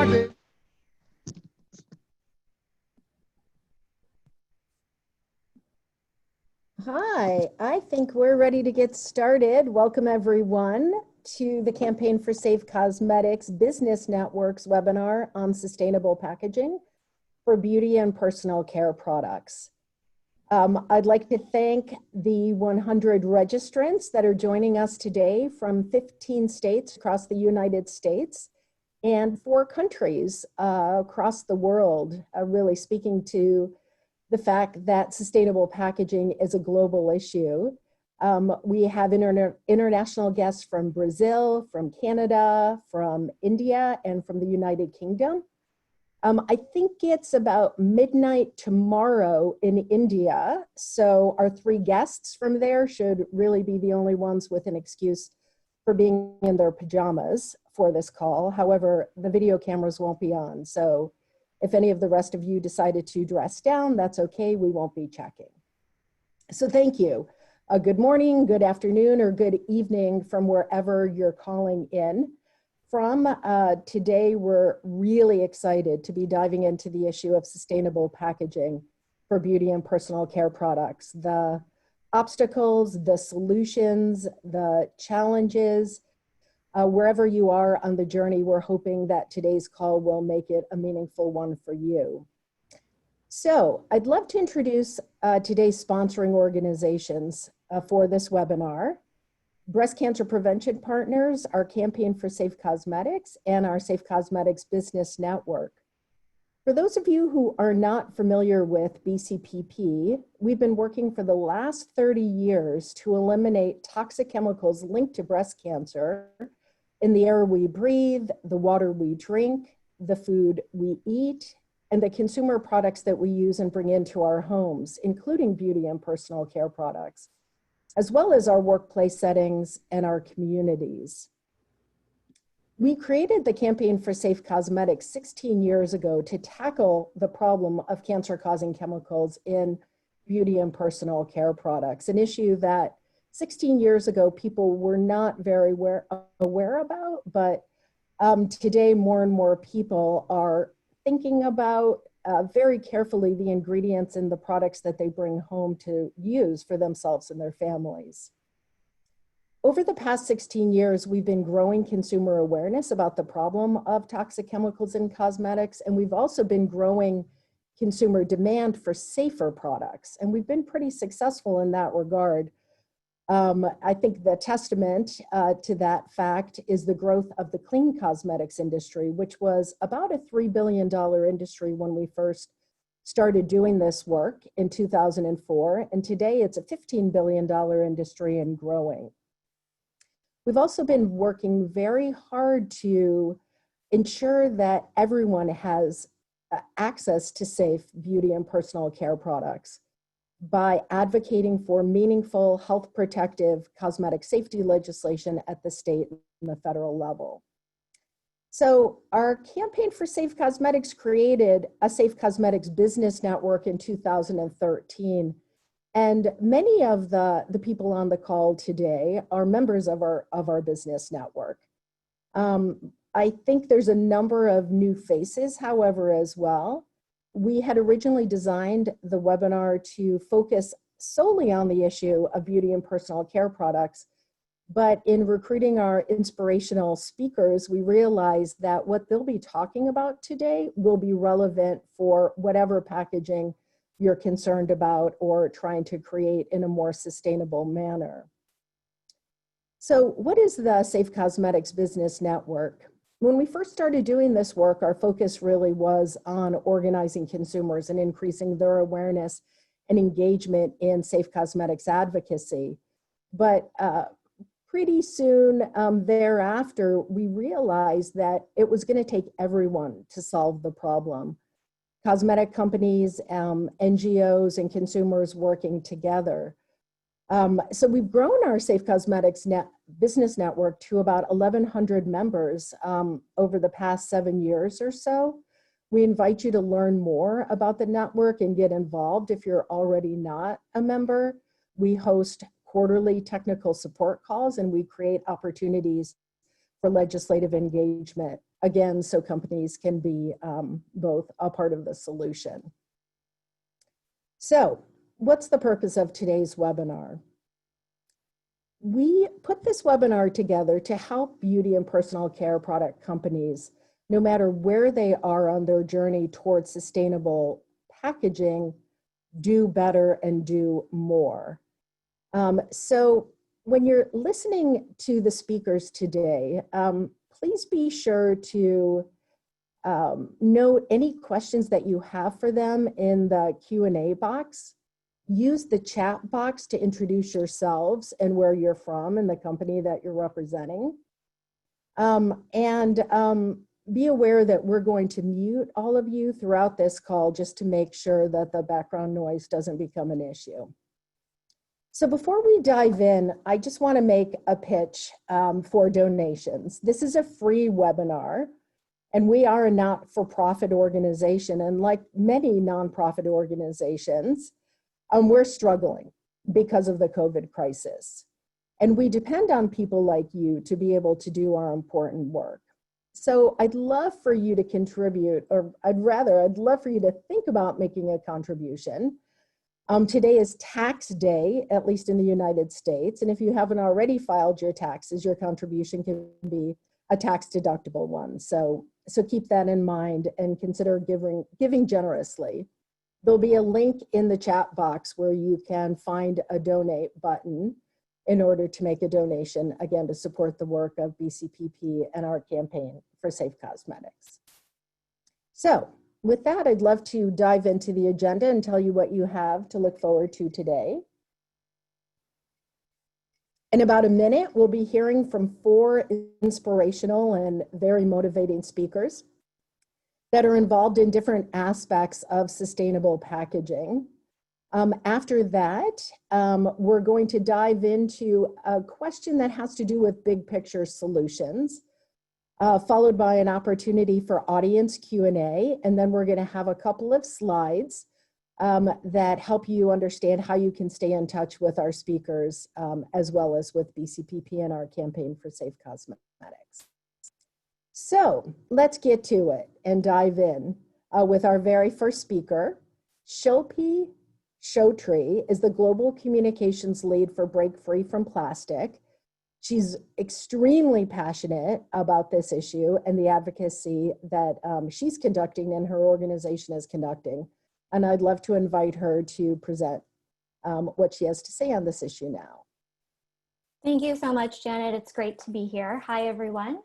started. Hi, I think we're ready to get started. Welcome everyone to the Campaign for Safe Cosmetics Business Network's webinar on sustainable packaging for beauty and personal care products. I'd like to thank the 100 registrants that are joining us today from 15 states across the United States and 4 countries across the world, really speaking to the fact that sustainable packaging is a global issue. We have international guests from Brazil, from Canada, from India, and from the United Kingdom. I think it's about midnight tomorrow in India, so our 3 guests from there should really be the only ones with an excuse for being in their pajamas for this call. However, the video cameras won't be on, so if any of the rest of you decided to dress down, that's okay, we won't be checking. So thank you. Good morning, good afternoon, or good evening from wherever you're calling in from. Today, we're really excited to be diving into the issue of sustainable packaging for beauty and personal care products. The obstacles, the solutions, the challenges, wherever you are on the journey, we're hoping that today's call will make it a meaningful one for you. So I'd love to introduce today's sponsoring organizations for this webinar. Breast Cancer Prevention Partners, our Campaign for Safe Cosmetics, and our Safe Cosmetics Business Network. For those of you who are not familiar with BCPP, we've been working for the last 30 years to eliminate toxic chemicals linked to breast cancer in the air we breathe, the water we drink, the food we eat, and the consumer products that we use and bring into our homes, including beauty and personal care products, as well as our workplace settings and our communities. We created the Campaign for Safe Cosmetics 16 years ago to tackle the problem of cancer-causing chemicals in beauty and personal care products, an issue that 16 years ago people were not very aware about, but today more and more people are thinking about very carefully the ingredients in the products that they bring home to use for themselves and their families. Over the past 16 years, we've been growing consumer awareness about the problem of toxic chemicals in cosmetics, and we've also been growing consumer demand for safer products, and we've been pretty successful in that regard. I think the testament to that fact is the growth of the clean cosmetics industry, which was about a $3 billion industry when we first started doing this work in 2004, and today it's a $15 billion industry and growing. We've also been working very hard to ensure that everyone has access to safe beauty and personal care products by advocating for meaningful health protective cosmetic safety legislation at the state and the federal level. So our Campaign for Safe Cosmetics created a Safe Cosmetics Business Network in 2013. And many of the people on the call today are members of our business network. I think there's a number of new faces, however, as well. We had originally designed the webinar to focus solely on the issue of beauty and personal care products, but in recruiting our inspirational speakers, we realized that what they'll be talking about today will be relevant for whatever packaging you're concerned about or trying to create in a more sustainable manner. So what is the Safe Cosmetics Business Network? When we first started doing this work, our focus really was on organizing consumers and increasing their awareness and engagement in safe cosmetics advocacy. But pretty soon thereafter, we realized that it was going to take everyone to solve the problem. Cosmetic companies, NGOs, and consumers working together. So we've grown our Safe Cosmetics Business Network to about 1,100 members over the past 7 years or so. We invite you to learn more about the network and get involved if you're already not a member. We host quarterly technical support calls and we create opportunities for legislative engagement again, so companies can be both a part of the solution. So, what's the purpose of today's webinar? We put this webinar together to help beauty and personal care product companies, no matter where they are on their journey towards sustainable packaging, do better and do more. So when you're listening to the speakers today, please be sure to note any questions that you have for them in the Q&A box. Use the chat box to introduce yourselves and where you're from and the company that you're representing. Be aware that we're going to mute all of you throughout this call just to make sure that the background noise doesn't become an issue. So before we dive in, I just want to make a pitch for donations. This is a free webinar, and we are a not-for-profit organization, and like many nonprofit organizations, we're struggling because of the COVID crisis. And we depend on people like you to be able to do our important work. So I'd love for you to contribute, or I'd love for you to think about making a contribution. Today is tax day, at least in the United States. And if you haven't already filed your taxes, your contribution can be a tax deductible one. So keep that in mind and consider giving generously. There'll be a link in the chat box where you can find a donate button in order to make a donation, again, to support the work of BCPP and our campaign for safe cosmetics. So with that, I'd love to dive into the agenda and tell you what you have to look forward to today. In about a minute, we'll be hearing from 4 inspirational and very motivating speakers that are involved in different aspects of sustainable packaging. After that, we're going to dive into a question that has to do with big picture solutions, followed by an opportunity for audience Q&A, and then we're going to have a couple of slides that help you understand how you can stay in touch with our speakers, as well as with BCPP and our campaign for safe cosmetics. So let's get to it and dive in with our very first speaker. Shilpi Chhotray is the Global Communications Lead for Break Free from Plastic. She's extremely passionate about this issue and the advocacy that she's conducting and her organization is conducting. And I'd love to invite her to present what she has to say on this issue now. Thank you so much, Janet. It's great to be here. Hi, everyone.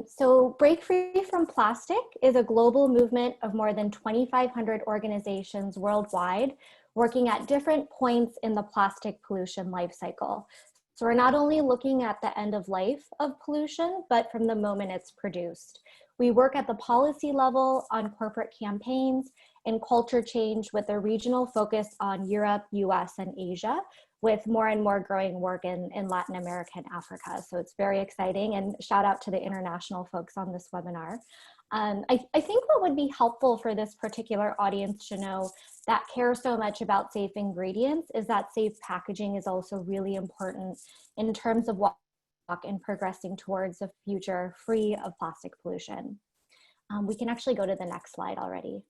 So Break Free from Plastic is a global movement of more than 2,500 organizations worldwide working at different points in the plastic pollution life cycle. So we're not only looking at the end of life of pollution, but from the moment it's produced. We work at the policy level on corporate campaigns and culture change with a regional focus on Europe, US, and Asia, with more and more growing work in Latin America and Africa. So it's very exciting, and shout out to the international folks on this webinar. I think what would be helpful for this particular audience to know that care so much about safe ingredients is that safe packaging is also really important in terms of walk and progressing towards a future free of plastic pollution. We can actually go to the next slide already.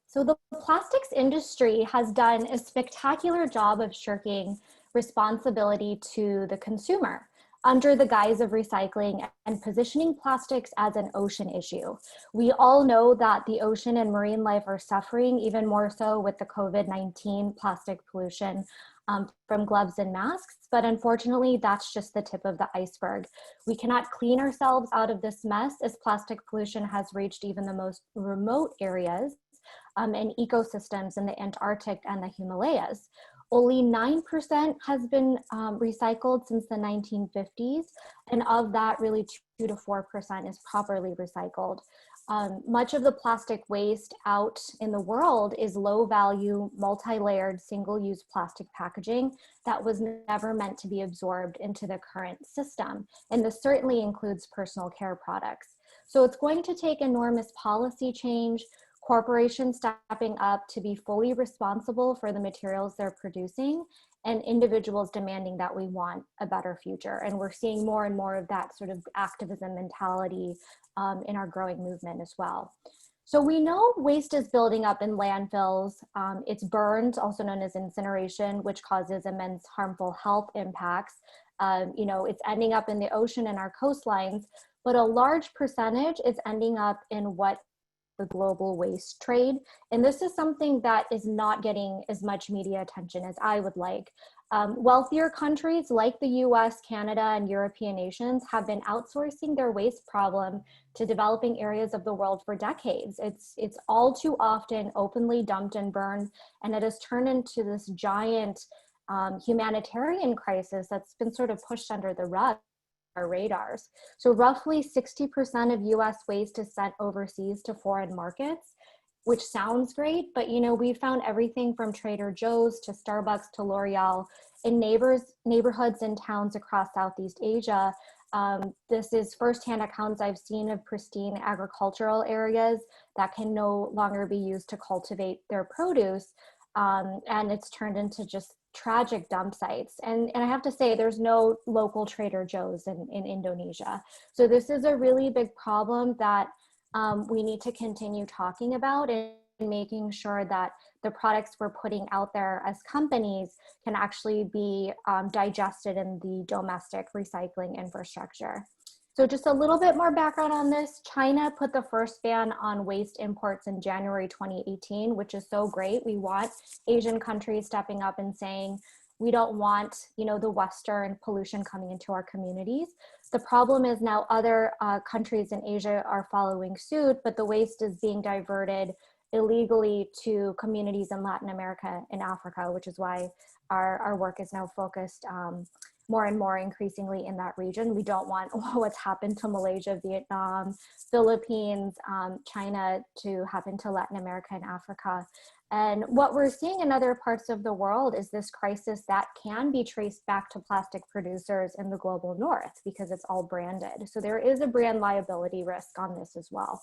So the plastics industry has done a spectacular job of shirking responsibility to the consumer under the guise of recycling and positioning plastics as an ocean issue. We all know that the ocean and marine life are suffering, even more so with the COVID-19 plastic pollution from gloves and masks, but unfortunately that's just the tip of the iceberg. We cannot clean ourselves out of this mess as plastic pollution has reached even the most remote areas and ecosystems in the Antarctic and the Himalayas. Only 9% has been recycled since the 1950s, and of that, really 2 to 4% is properly recycled. Much of the plastic waste out in the world is low-value, multi-layered, single-use plastic packaging that was never meant to be absorbed into the current system, and this certainly includes personal care products. So it's going to take enormous policy change, corporations stepping up to be fully responsible for the materials they're producing, and individuals demanding that we want a better future. And we're seeing more and more of that sort of activism mentality in our growing movement as well. So we know waste is building up in landfills. It's burned, also known as incineration, which causes immense harmful health impacts. You know, it's ending up in the ocean and our coastlines, but a large percentage is ending up in what the global waste trade. And this is something that is not getting as much media attention as I would like. Wealthier countries like the US, Canada, and European nations have been outsourcing their waste problem to developing areas of the world for decades. It's all too often openly dumped and burned, and it has turned into this giant humanitarian crisis that's been sort of pushed under the rug. Our radars. So roughly 60% of US waste is sent overseas to foreign markets, which sounds great, but you know, we found everything from Trader Joe's to Starbucks to L'Oreal in neighborhoods and towns across Southeast Asia. This is firsthand accounts I've seen of pristine agricultural areas that can no longer be used to cultivate their produce. And it's turned into just tragic dump sites. And I have to say, there's no local Trader Joe's in Indonesia. So this is a really big problem that we need to continue talking about and making sure that the products we're putting out there as companies can actually be digested in the domestic recycling infrastructure. So just a little bit more background on this. China put the first ban on waste imports in January 2018, which is so great. We want Asian countries stepping up and saying, we don't want, you know, the Western pollution coming into our communities. The problem is now other countries in Asia are following suit, but the waste is being diverted illegally to communities in Latin America and Africa, which is why our work is now focused more and more increasingly in that region. We don't want what's happened to Malaysia, Vietnam, Philippines, China to happen to Latin America and Africa. And what we're seeing in other parts of the world is this crisis that can be traced back to plastic producers in the global north because it's all branded. So there is a brand liability risk on this as well.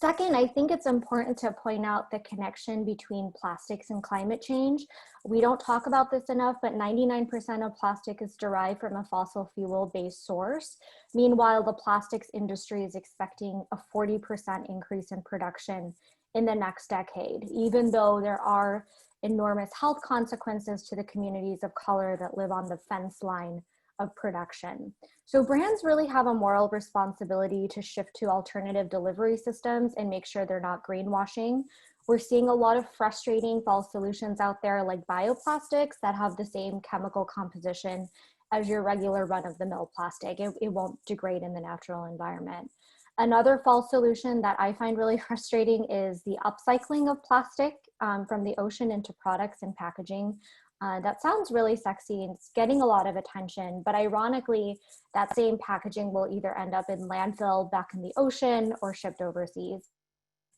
Second, I think it's important to point out the connection between plastics and climate change. We don't talk about this enough, but 99% of plastic is derived from a fossil fuel-based source. Meanwhile, the plastics industry is expecting a 40% increase in production in the next decade, even though there are enormous health consequences to the communities of color that live on the fence line of production. So brands really have a moral responsibility to shift to alternative delivery systems and make sure they're not greenwashing. We're seeing a lot of frustrating false solutions out there like bioplastics that have the same chemical composition as your regular run-of-the-mill plastic. It won't degrade in the natural environment. Another false solution that I find really frustrating is the upcycling of plastic from the ocean into products and packaging. That sounds really sexy and it's getting a lot of attention, but ironically, that same packaging will either end up in landfill back in the ocean or shipped overseas.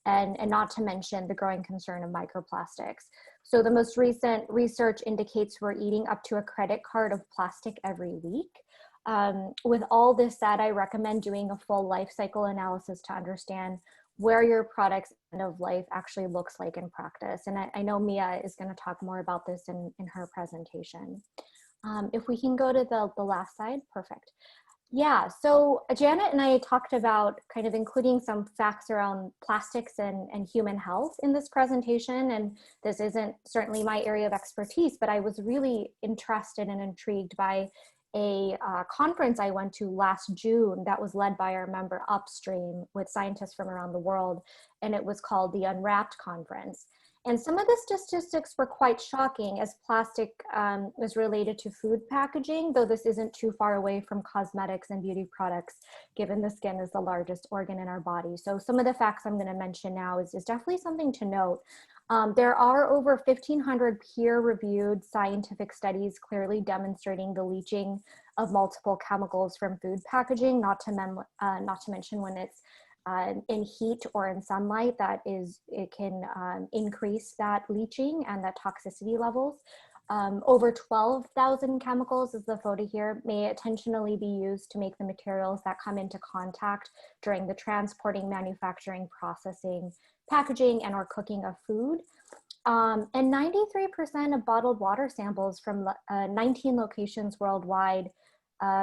And not to mention the growing concern of microplastics. So the most recent research indicates we're eating up to a credit card of plastic every week. With all this said, I recommend doing a full life cycle analysis to understand where your product's end of life actually looks like in practice. And I know Mia is going to talk more about this in her presentation. If we can go to the last slide, perfect. Yeah, so Janet and I talked about kind of including some facts around plastics and human health in this presentation. And this isn't certainly my area of expertise, but I was really interested and intrigued by a conference I went to last June that was led by our member Upstream with scientists from around the world, and it was called the Unwrapped Conference. And some of the statistics were quite shocking as plastic was related to food packaging, though this isn't too far away from cosmetics and beauty products, given the skin is the largest organ in our body. So some of the facts I'm gonna mention now is definitely something to note. There are over 1,500 peer-reviewed scientific studies clearly demonstrating the leaching of multiple chemicals from food packaging, not to mention when it's in heat or in sunlight, it can increase that leaching and that toxicity levels. Over 12,000 chemicals, is the photo here, may intentionally be used to make the materials that come into contact during the transporting, manufacturing, processing, packaging, and or cooking of food. And 93% of bottled water samples from 19 locations worldwide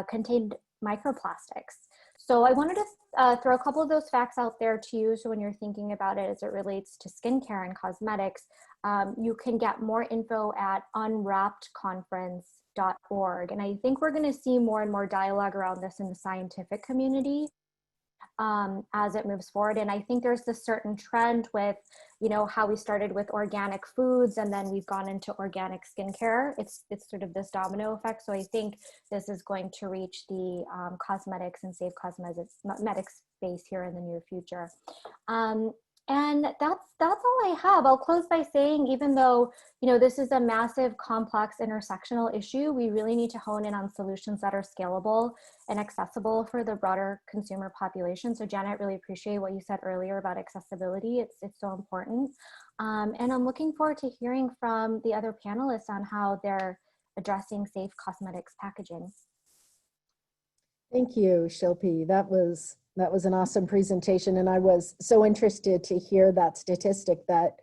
contained microplastics. So I wanted to throw a couple of those facts out there to you. So when you're thinking about it as it relates to skincare and cosmetics, you can get more info at unwrappedconference.org. And I think we're going to see more and more dialogue around this in the scientific community as it moves forward. And I think there's this certain trend with, you know, how we started with organic foods and then we've gone into organic skincare. It's sort of this domino effect. So I think this is going to reach the cosmetics and safe cosmetics space here in the near future. And that's all I have. I'll close by saying, even though, you know, this is a massive, complex, intersectional issue, we really need to hone in on solutions that are scalable and accessible for the broader consumer population. So Janet, really appreciate what you said earlier about accessibility. It's so important. And I'm looking forward to hearing from the other panelists on how they're addressing safe cosmetics packaging. Thank you, Shilpi. That was an awesome presentation, and I was so interested to hear that statistic that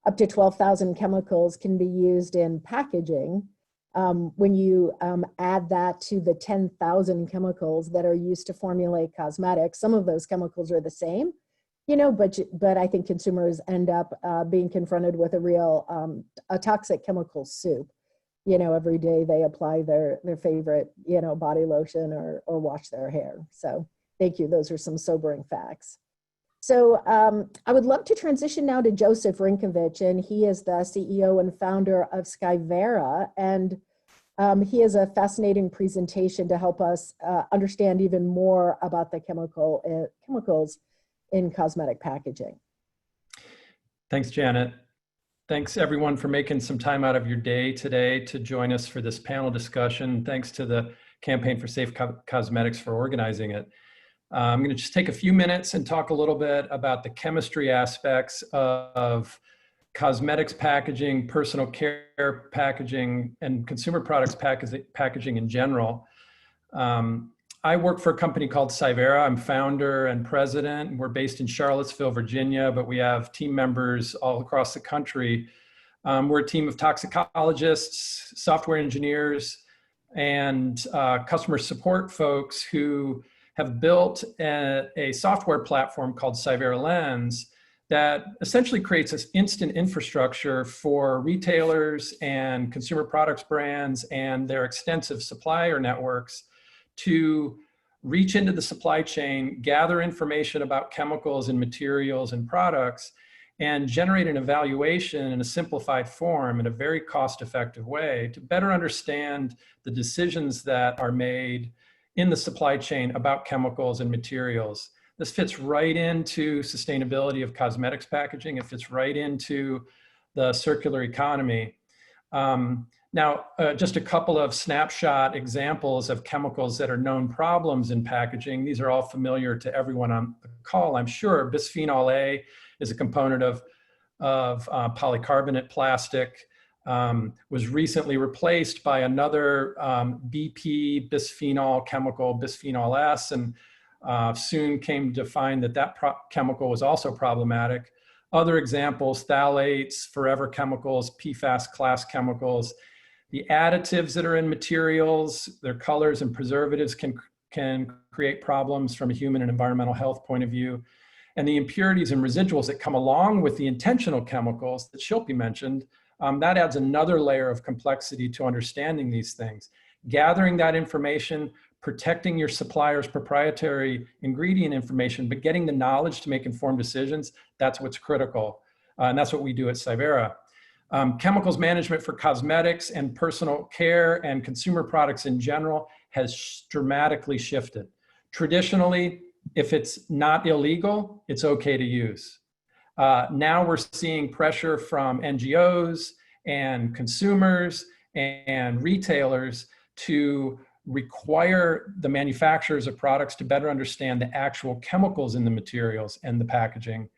up to 12,000 chemicals can be used in packaging. When you add that to the 10,000 chemicals that are used to formulate cosmetics, some of those chemicals are the same, you know, but I think consumers end up being confronted with a toxic chemical soup. You know, every day they apply their favorite, you know, body lotion or wash their hair. So thank you. Those are some sobering facts. So I would love to transition now to Joseph Rinkevich, and he is the CEO and founder of SciVera, and he has a fascinating presentation to help us understand even more about the chemicals in cosmetic packaging. Thanks, Janet. Thanks everyone for making some time out of your day today to join us for this panel discussion. Thanks to the Campaign for Safe Cosmetics for organizing it. I'm going to just take a few minutes and talk a little bit about the chemistry aspects of cosmetics packaging, personal care packaging, and consumer products packaging in general. I work for a company called SciVera. I'm founder and president. We're based in Charlottesville, Virginia, but we have team members all across the country. We're a team of toxicologists, software engineers, and customer support folks who have built a software platform called SciVera Lens that essentially creates this instant infrastructure for retailers and consumer products brands and their extensive supplier networks to reach into the supply chain, gather information about chemicals and materials and products, and generate an evaluation in a simplified form in a very cost-effective way to better understand the decisions that are made in the supply chain about chemicals and materials. This fits right into sustainability of cosmetics packaging. It fits right into the circular economy. Now, just a couple of snapshot examples of chemicals that are known problems in packaging. These are all familiar to everyone on the call, I'm sure. Bisphenol A is a component of polycarbonate plastic, was recently replaced by another BP bisphenol chemical, bisphenol S, and soon came to find that that chemical was also problematic. Other examples, phthalates, forever chemicals, PFAS class chemicals. The additives that are in materials, their colors and preservatives can create problems from a human and environmental health point of view. And the impurities and residuals that come along with the intentional chemicals that Shilpi mentioned, that adds another layer of complexity to understanding these things. Gathering that information, protecting your supplier's proprietary ingredient information, but getting the knowledge to make informed decisions, that's what's critical. And that's what we do at SciVera. Chemicals management for cosmetics and personal care and consumer products in general has dramatically shifted. Traditionally, if it's not illegal, it's okay to use. Now we're seeing pressure from NGOs and consumers and retailers to require the manufacturers of products to better understand the actual chemicals in the materials and the packaging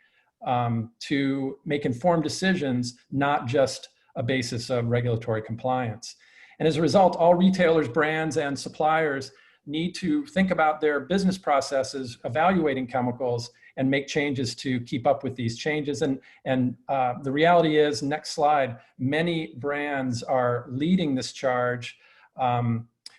to make informed decisions, not just a basis of regulatory compliance. And as a result, all retailers, brands, and suppliers need to think about their business processes evaluating chemicals and make changes to keep up with these changes. And the reality is, next slide, many brands are leading this charge.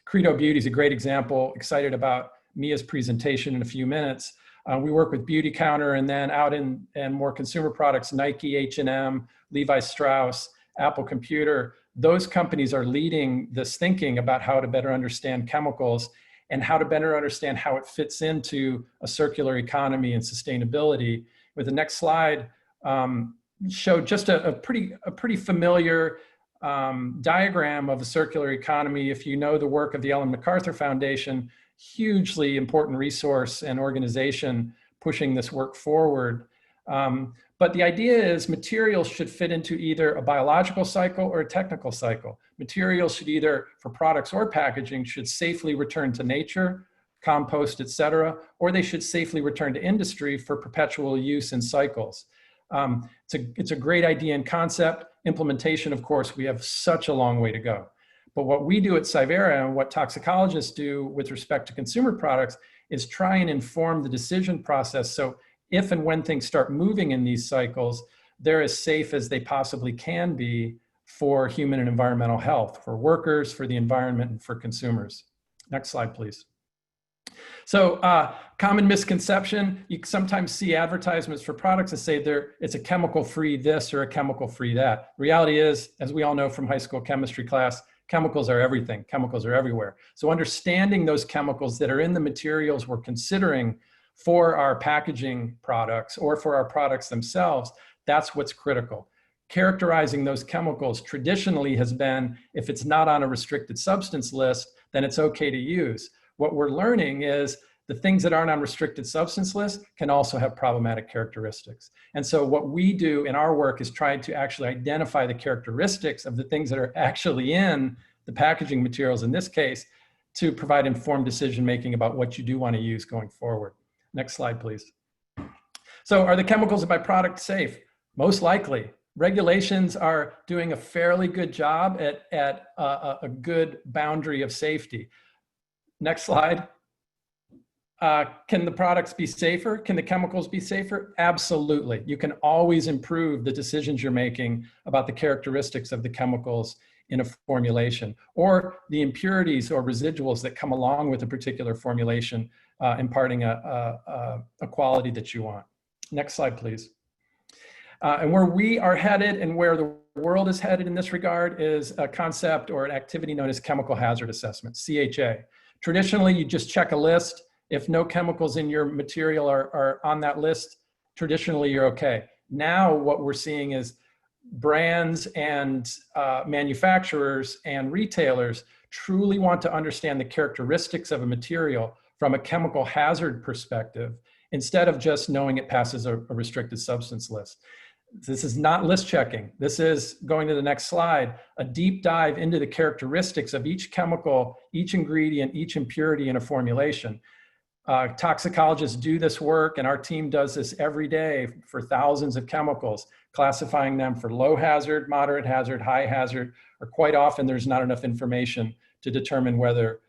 Credo Beauty is a great example. Excited about Mia's presentation in a few minutes. We work with Beauty Counter, and then out in more consumer products, Nike, H&M, Levi Strauss, Apple Computer. Those companies are leading this thinking about how to better understand chemicals and how to better understand how it fits into a circular economy and sustainability. With the next slide, show just a pretty familiar diagram of a circular economy. If you know the work of the Ellen MacArthur Foundation, hugely important resource and organization pushing this work forward. But the idea is materials should fit into either a biological cycle or a technical cycle. Materials should either, for products or packaging, should safely return to nature, compost, et cetera, or they should safely return to industry for perpetual use in cycles. It's a great idea and concept. Implementation, of course, we have such a long way to go. But what we do at SciVera and what toxicologists do with respect to consumer products is try and inform the decision process. So if and when things start moving in these cycles, they're as safe as they possibly can be for human and environmental health, for workers, for the environment, and for consumers. Next slide, please. So common misconception, you sometimes see advertisements for products that say it's a chemical-free this or a chemical-free that. Reality is, as we all know from high school chemistry class, chemicals are everything. Chemicals are everywhere. So understanding those chemicals that are in the materials we're considering for our packaging products or for our products themselves, that's what's critical. Characterizing those chemicals traditionally has been, if it's not on a restricted substance list, then it's okay to use. What we're learning is the things that aren't on restricted substance lists can also have problematic characteristics. And so what we do in our work is try to actually identify the characteristics of the things that are actually in the packaging materials in this case to provide informed decision-making about what you do want to use going forward. Next slide, please. So are the chemicals in my product safe? Most likely. Regulations are doing a fairly good job at a good boundary of safety. Next slide. Can the products be safer? Can the chemicals be safer? Absolutely. You can always improve the decisions you're making about the characteristics of the chemicals in a formulation, or the impurities or residuals that come along with a particular formulation, imparting a quality that you want. Next slide, please. And where we are headed and where the world is headed in this regard is a concept or an activity known as chemical hazard assessment, CHA. Traditionally, you just check a list. If no chemicals in your material are on that list, traditionally you're okay. Now what we're seeing is brands and manufacturers and retailers truly want to understand the characteristics of a material from a chemical hazard perspective, instead of just knowing it passes a restricted substance list. This is not list checking. This is, going to the next slide, a deep dive into the characteristics of each chemical, each ingredient, each impurity in a formulation. Toxicologists do this work, and our team does this every day for thousands of chemicals, classifying them for low hazard, moderate hazard, high hazard, or quite often there's not enough information to determine whether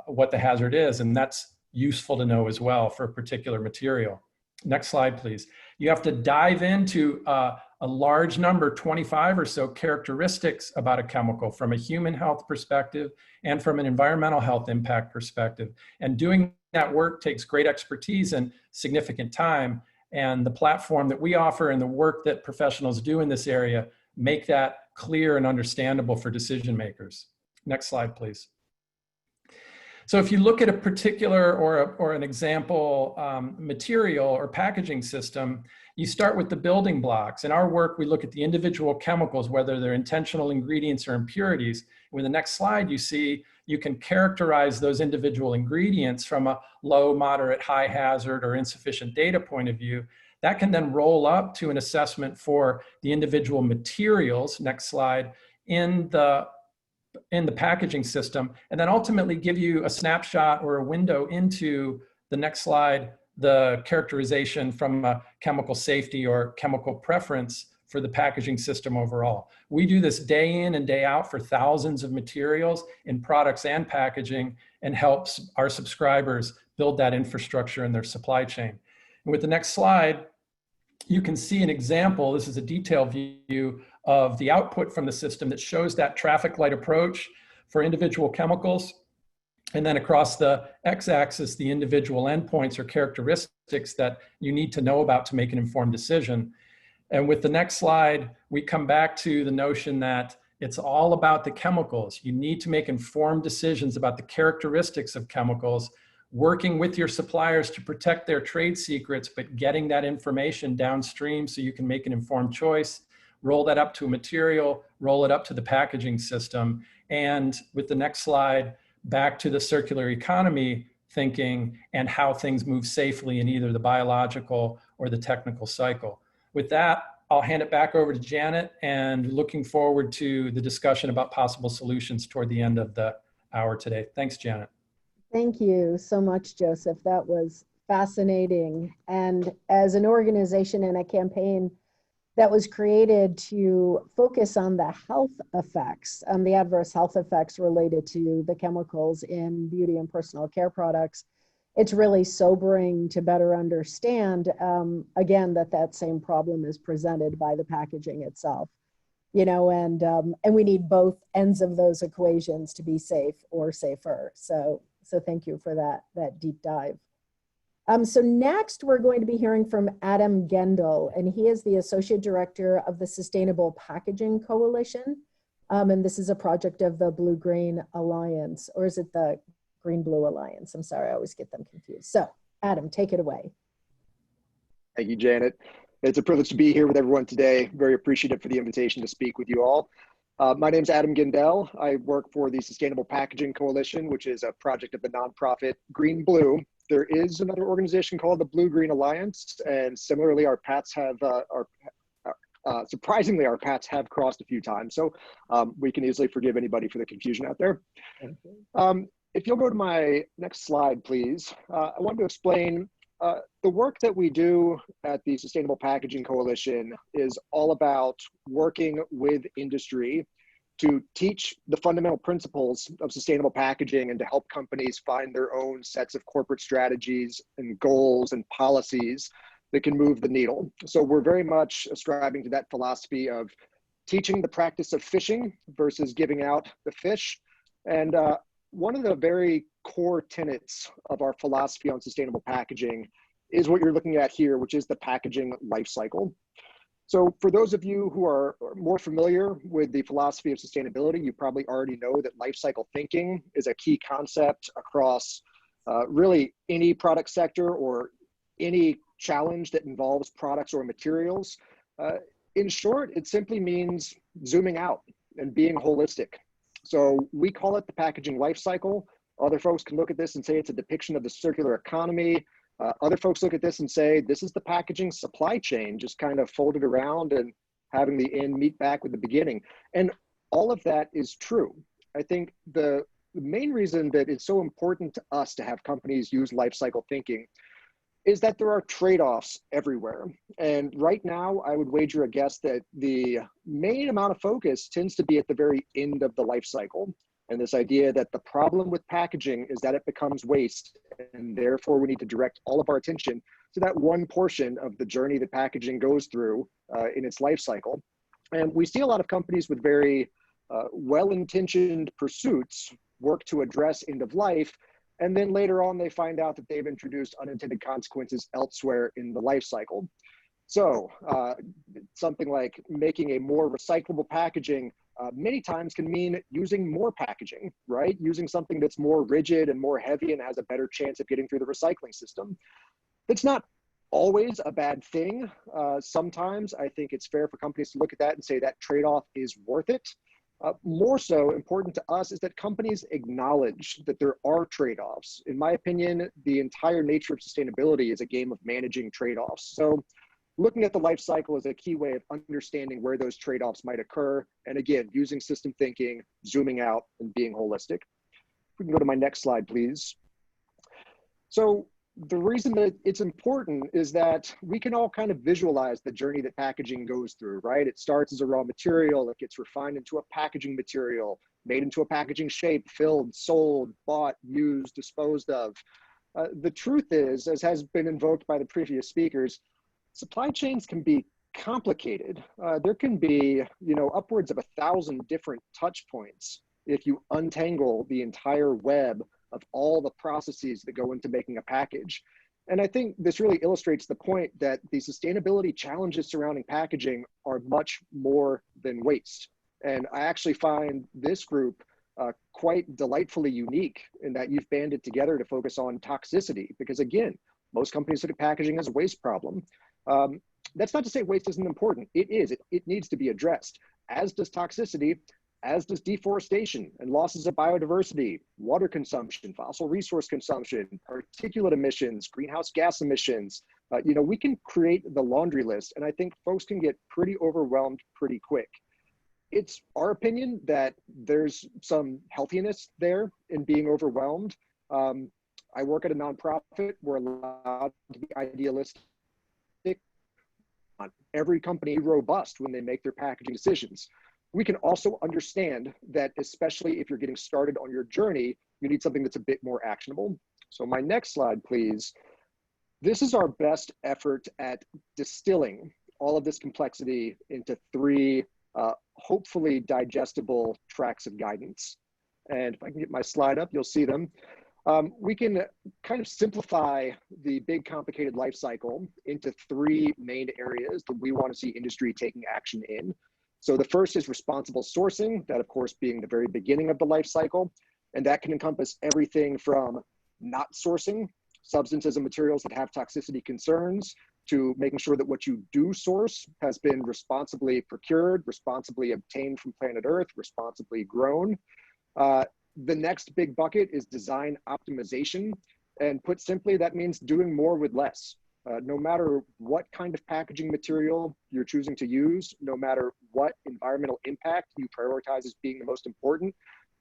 what the hazard is, and that's useful to know as well for a particular material. Next slide, please. You have to dive into a large number, 25 or so characteristics about a chemical from a human health perspective and from an environmental health impact perspective. And doing that work takes great expertise and significant time. And the platform that we offer and the work that professionals do in this area make that clear and understandable for decision makers. Next slide, please. So if you look at a particular or an example material or packaging system, you start with the building blocks. In our work, we look at the individual chemicals, whether they're intentional ingredients or impurities. With the next slide, you see you can characterize those individual ingredients from a low, moderate, high hazard, or insufficient data point of view. That can then roll up to an assessment for the individual materials, next slide, in the packaging system, and then ultimately give you a snapshot or a window into the next slide, the characterization from a chemical safety or chemical preference for the packaging system overall. We do this day in and day out for thousands of materials in products and packaging, and helps our subscribers build that infrastructure in their supply chain. And with the next slide, you can see an example. This is a detailed view of the output from the system that shows that traffic light approach for individual chemicals. And then across the x-axis, the individual endpoints or characteristics that you need to know about to make an informed decision. And with the next slide, we come back to the notion that it's all about the chemicals. You need to make informed decisions about the characteristics of chemicals, working with your suppliers to protect their trade secrets, but getting that information downstream so you can make an informed choice, roll that up to a material, roll it up to the packaging system. And with the next slide, back to the circular economy thinking and how things move safely in either the biological or the technical cycle. With that, I'll hand it back over to Janet, and looking forward to the discussion about possible solutions toward the end of the hour today. Thanks, Janet. Thank you so much, Joseph. That was fascinating. And as an organization and a campaign that was created to focus on the health effects, the adverse health effects related to the chemicals in beauty and personal care products, it's really sobering to better understand, again, that same problem is presented by the packaging itself. You know, and we need both ends of those equations to be safe or safer. So thank you for that deep dive. So next, we're going to be hearing from Adam Gendell, and he is the Associate Director of the Sustainable Packaging Coalition. And this is a project of the Blue-Green Alliance, or is it the Green-Blue Alliance? I'm sorry, I always get them confused. So Adam, take it away. Thank you, Janet. It's a privilege to be here with everyone today. Very appreciative for the invitation to speak with you all. My name is Adam Gendell. I work for the Sustainable Packaging Coalition, which is a project of the nonprofit Green Blue. There is another organization called the Blue-Green Alliance, and similarly, our paths have, surprisingly, our paths have crossed a few times. So we can easily forgive anybody for the confusion out there. If you'll go to my next slide, please. I want to explain the work that we do at the Sustainable Packaging Coalition is all about working with industry to teach the fundamental principles of sustainable packaging and to help companies find their own sets of corporate strategies and goals and policies that can move the needle. So we're very much ascribing to that philosophy of teaching the practice of fishing versus giving out the fish. And one of the very core tenets of our philosophy on sustainable packaging is what you're looking at here, which is the packaging life cycle. So for those of you who are more familiar with the philosophy of sustainability, you probably already know that life cycle thinking is a key concept across really any product sector or any challenge that involves products or materials. In short, it simply means zooming out and being holistic. So we call it the packaging life cycle. Other folks can look at this and say it's a depiction of the circular economy. Other folks look at this and say, this is the packaging supply chain, just kind of folded around and having the end meet back with the beginning. And all of that is true. I think the main reason that it's so important to us to have companies use life cycle thinking is that there are trade-offs everywhere. And right now, I would wager a guess that the main amount of focus tends to be at the very end of the life cycle. And this idea that the problem with packaging is that it becomes waste, and therefore we need to direct all of our attention to that one portion of the journey that packaging goes through in its life cycle. And we see a lot of companies with very well-intentioned pursuits work to address end of life, and then later on they find out that they've introduced unintended consequences elsewhere in the life cycle. So something like making a more recyclable packaging many times can mean using more packaging, right? Using something that's more rigid and more heavy and has a better chance of getting through the recycling system. It's not always a bad thing. Sometimes I think it's fair for companies to look at that and say that trade-off is worth it. More so important to us is that companies acknowledge that there are trade-offs. In my opinion, the entire nature of sustainability is a game of managing trade-offs. So looking at the life cycle is a key way of understanding where those trade-offs might occur. And again, using system thinking, zooming out, and being holistic. We can go to my next slide, please. So the reason that it's important is that we can all kind of visualize the journey that packaging goes through, right? It starts as a raw material, it gets refined into a packaging material, made into a packaging shape, filled, sold, bought, used, disposed of. The truth is, as has been invoked by the previous speakers, supply chains can be complicated. There can be, upwards of 1,000 different touch points if you untangle the entire web of all the processes that go into making a package. And I think this really illustrates the point that the sustainability challenges surrounding packaging are much more than waste. And I actually find this group quite delightfully unique in that you've banded together to focus on toxicity, because again, most companies look at packaging as a waste problem. That's not to say waste isn't important. It is, it needs to be addressed, as does toxicity, as does deforestation and losses of biodiversity, water consumption, fossil resource consumption, particulate emissions, greenhouse gas emissions. We can create the laundry list, and I think folks can get pretty overwhelmed pretty quick. It's our opinion that there's some healthiness there in being overwhelmed. I work at a nonprofit. We're allowed to be idealistic. Every company is robust when they make their packaging decisions. We can also understand that, especially if you're getting started on your journey, you need something that's a bit more actionable. So my next slide, please. This is our best effort at distilling all of this complexity into 3 hopefully digestible tracks of guidance. And if I can get my slide up, you'll see them. We can kind of simplify the big complicated life cycle into 3 main areas that we want to see industry taking action in. So the first is responsible sourcing, that of course being the very beginning of the life cycle. And that can encompass everything from not sourcing substances and materials that have toxicity concerns to making sure that what you do source has been responsibly procured, responsibly obtained from planet Earth, responsibly grown. The next big bucket is design optimization. And put simply, that means doing more with less. No matter what kind of packaging material you're choosing to use, no matter what environmental impact you prioritize as being the most important,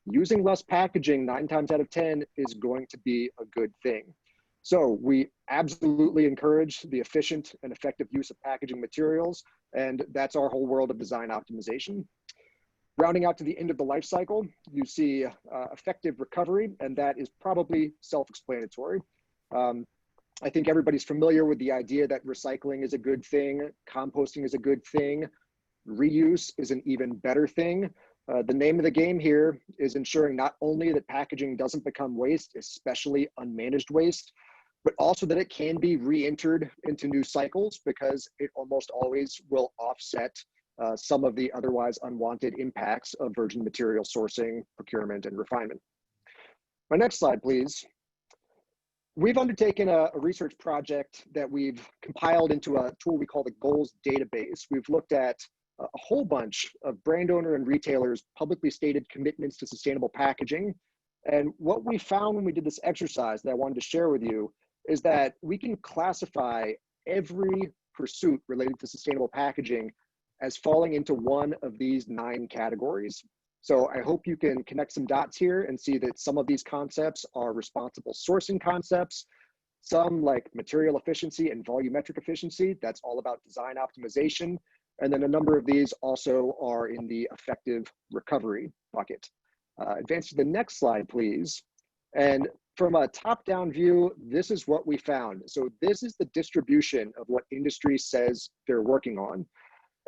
using less packaging 9 times out of 10 is going to be a good thing. So we absolutely encourage the efficient and effective use of packaging materials, and that's our whole world of design optimization. Rounding out to the end of the life cycle, you see effective recovery, and that is probably self-explanatory. I think everybody's familiar with the idea that recycling is a good thing, composting is a good thing, reuse is an even better thing. The name of the game here is ensuring not only that packaging doesn't become waste, especially unmanaged waste, but also that it can be re-entered into new cycles, because it almost always will offset some of the otherwise unwanted impacts of virgin material sourcing, procurement, and refinement. My next slide, please. We've undertaken a research project that we've compiled into a tool we call the Goals Database. We've looked at a whole bunch of brand owner and retailers' publicly stated commitments to sustainable packaging. And what we found when we did this exercise that I wanted to share with you is that we can classify every pursuit related to sustainable packaging as falling into one of these 9 categories. So I hope you can connect some dots here and see that some of these concepts are responsible sourcing concepts, some like material efficiency and volumetric efficiency, that's all about design optimization. And then a number of these also are in the effective recovery bucket. Advance to the next slide, please. And from a top-down view, this is what we found. So this is the distribution of what industry says they're working on.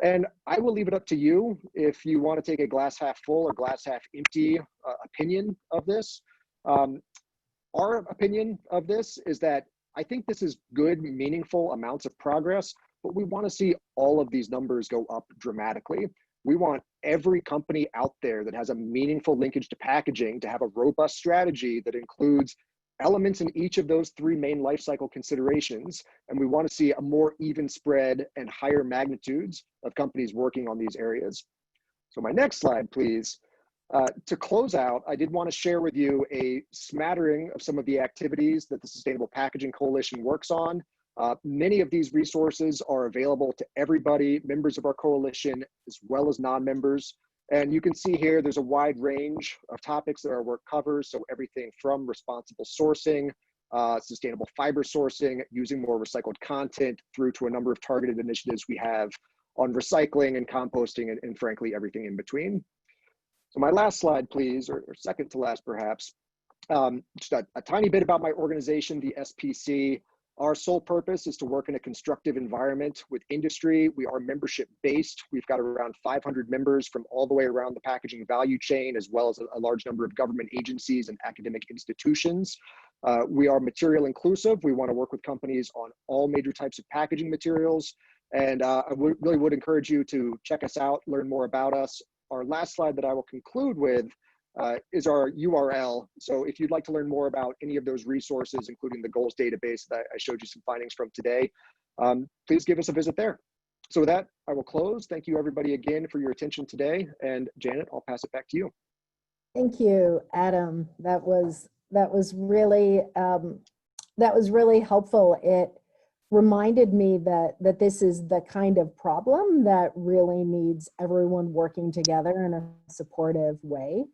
And I will leave it up to you if you want to take a glass half full or glass half empty opinion of this. Our opinion of this is that I think this is good, meaningful amounts of progress, but we want to see all of these numbers go up dramatically. We want every company out there that has a meaningful linkage to packaging to have a robust strategy that includes elements in each of those 3 main life cycle considerations. And we want to see a more even spread and higher magnitudes of companies working on these areas. So my next slide, please. To close out, I did want to share with you a smattering of some of the activities that the Sustainable Packaging Coalition works on. Many of these resources are available to everybody, members of our coalition, as well as non-members. And you can see here, there's a wide range of topics that our work covers. So everything from responsible sourcing, sustainable fiber sourcing, using more recycled content, through to a number of targeted initiatives we have on recycling and composting, and frankly, everything in between. So my last slide, please, or second to last perhaps. Just a tiny bit about my organization, the SPC. Our sole purpose is to work in a constructive environment with industry. We are membership based. We've got around 500 members from all the way around the packaging value chain, as well as a large number of government agencies and academic institutions. We are material inclusive. We want to work with companies on all major types of packaging materials. And I really would encourage you to check us out, learn more about us. Our last slide that I will conclude with is our URL. So if you'd like to learn more about any of those resources, including the goals database that I showed you some findings from today, please give us a visit there. So with that, I will close. Thank you everybody again for your attention today. And Janet, I'll pass it back to you. Thank you, Adam. That was really helpful. It reminded me that this is the kind of problem that really needs everyone working together in a supportive way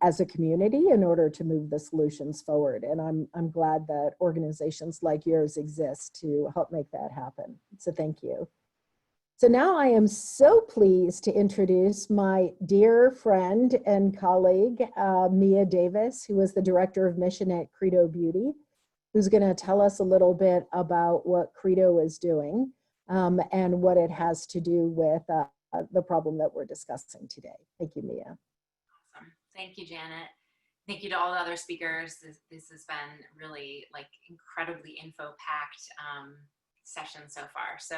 as a community in order to move the solutions forward. And I'm glad that organizations like yours exist to help make that happen. So thank you. So now I am so pleased to introduce my dear friend and colleague, Mia Davis, who is the Director of Mission at Credo Beauty, who's going to tell us a little bit about what Credo is doing and what it has to do with the problem that we're discussing today. Thank you, Mia. Awesome. Thank you, Janet. Thank you to all the other speakers. This has been really incredibly info-packed session so far. So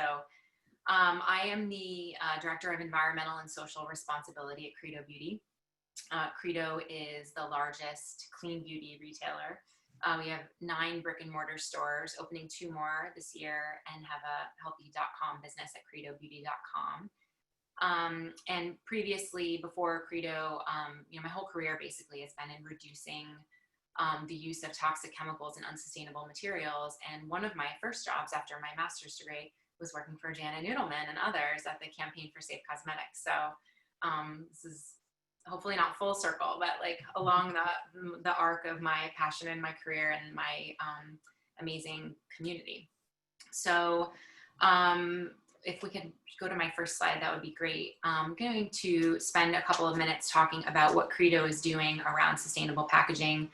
I am the Director of Environmental and Social Responsibility at Credo Beauty. Credo is the largest clean beauty retailer. We have 9 brick and mortar stores, opening 2 more this year, and have a healthy.com business at credobeauty.com. And previously, before Credo, my whole career basically has been in reducing the use of toxic chemicals and unsustainable materials. And one of my first jobs after my master's degree was working for Janet Nudelman and others at the Campaign for Safe Cosmetics. So this is hopefully not full circle, but along the arc of my passion in my career and my amazing community. So if we could go to my first slide, that would be great. I'm going to spend a couple of minutes talking about what Credo is doing around sustainable packaging.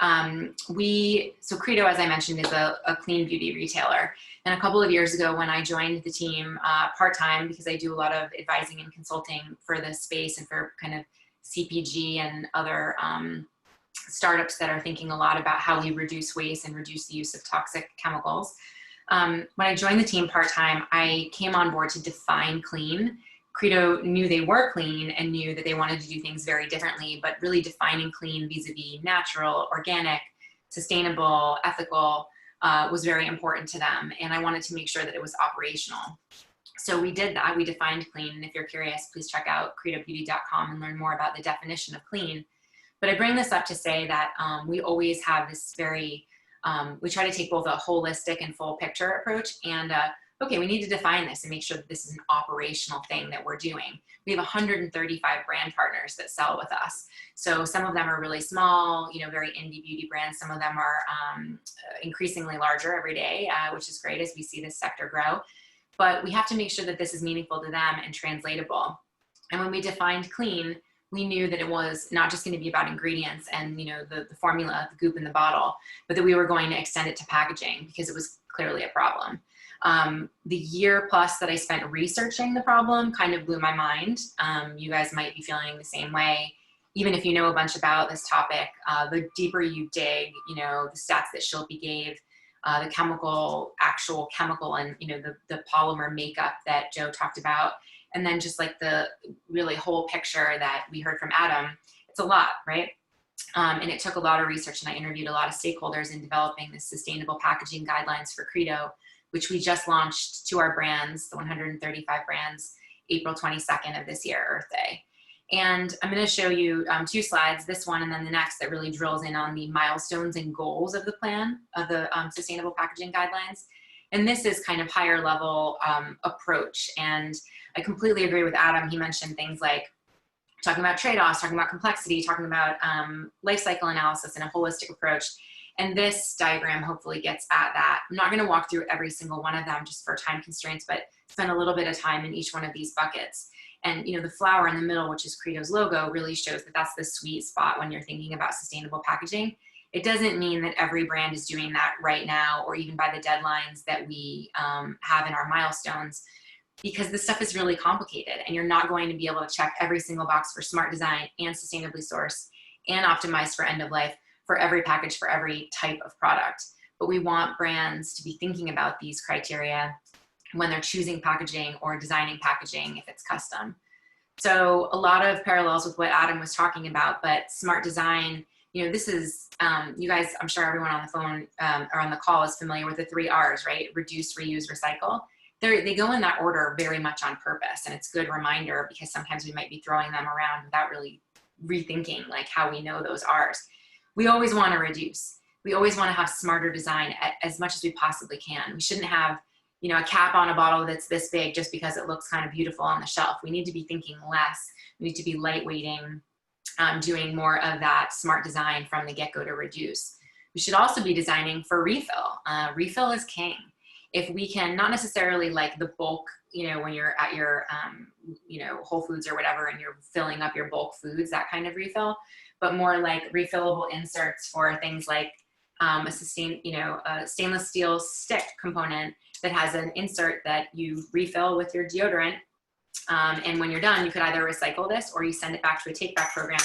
So Credo, as I mentioned, is a clean beauty retailer. And a couple of years ago when I joined the team part-time, because I do a lot of advising and consulting for this space and for kind of CPG and other startups that are thinking a lot about how we reduce waste and reduce the use of toxic chemicals. When I joined the team part-time, I came on board to define clean. Credo knew they were clean and knew that they wanted to do things very differently, but really defining clean vis-a-vis natural, organic, sustainable, ethical was very important to them. And I wanted to make sure that it was operational. So we did that. We defined clean. And if you're curious, please check out credobeauty.com and learn more about the definition of clean. But I bring this up to say that we always have this very, we try to take both a holistic and full picture approach and okay, we need to define this and make sure that this is an operational thing that we're doing. We have 135 brand partners that sell with us. So some of them are really small, very indie beauty brands. Some of them are increasingly larger every day, which is great as we see this sector grow. But we have to make sure that this is meaningful to them and translatable. And when we defined clean, we knew that it was not just going to be about ingredients and the formula, the goop in the bottle, but that we were going to extend it to packaging because it was clearly a problem. The year plus that I spent researching the problem kind of blew my mind. You guys might be feeling the same way. Even if you know a bunch about this topic, the deeper you dig, the stats that Shilpi gave, the actual chemical and, the polymer makeup that Joe talked about, and then just the really whole picture that we heard from Adam, it's a lot, right? And it took a lot of research, and I interviewed a lot of stakeholders in developing the sustainable packaging guidelines for Credo, which we just launched to our brands, the 135 brands, April 22nd of this year, Earth Day. And I'm going to show you 2 slides, this one and then the next, that really drills in on the milestones and goals of the plan of the sustainable packaging guidelines. And this is kind of higher level approach. And I completely agree with Adam. He mentioned things like talking about trade-offs, talking about complexity, talking about life cycle analysis and a holistic approach. And this diagram hopefully gets at that. I'm not going to walk through every single one of them just for time constraints, but spend a little bit of time in each one of these buckets. And, you know, the flower in the middle, which is Credo's logo, really shows that that's the sweet spot when you're thinking about sustainable packaging. It doesn't mean that every brand is doing that right now, or even by the deadlines that we have in our milestones, because this stuff is really complicated and you're not going to be able to check every single box for smart design and sustainably sourced and optimized for end of life for every package, for every type of product. But we want brands to be thinking about these criteria when they're choosing packaging or designing packaging if it's custom. So a lot of parallels with what Adam was talking about, but smart design, you know, this is, you guys, I'm sure everyone on the phone or on the call is familiar with the 3 R's, right? Reduce, reuse, recycle. They go in that order very much on purpose. And it's a good reminder because sometimes we might be throwing them around without really rethinking like how we know those R's. We always want to reduce. We always want to have smarter design as much as we possibly can. We shouldn't have, you know, a cap on a bottle that's this big just because it looks kind of beautiful on the shelf. We need to be thinking less. We need to be lightweighting, doing more of that smart design from the get-go to reduce. We should also be designing for refill. Refill is king. If we can, not necessarily like the bulk, you know, when you're at your, you know, Whole Foods or whatever, and you're filling up your bulk foods, that kind of refill, but more like refillable inserts for things like a stainless steel stick component that has an insert that you refill with your deodorant. And when you're done, you could either recycle this or you send it back to a take-back program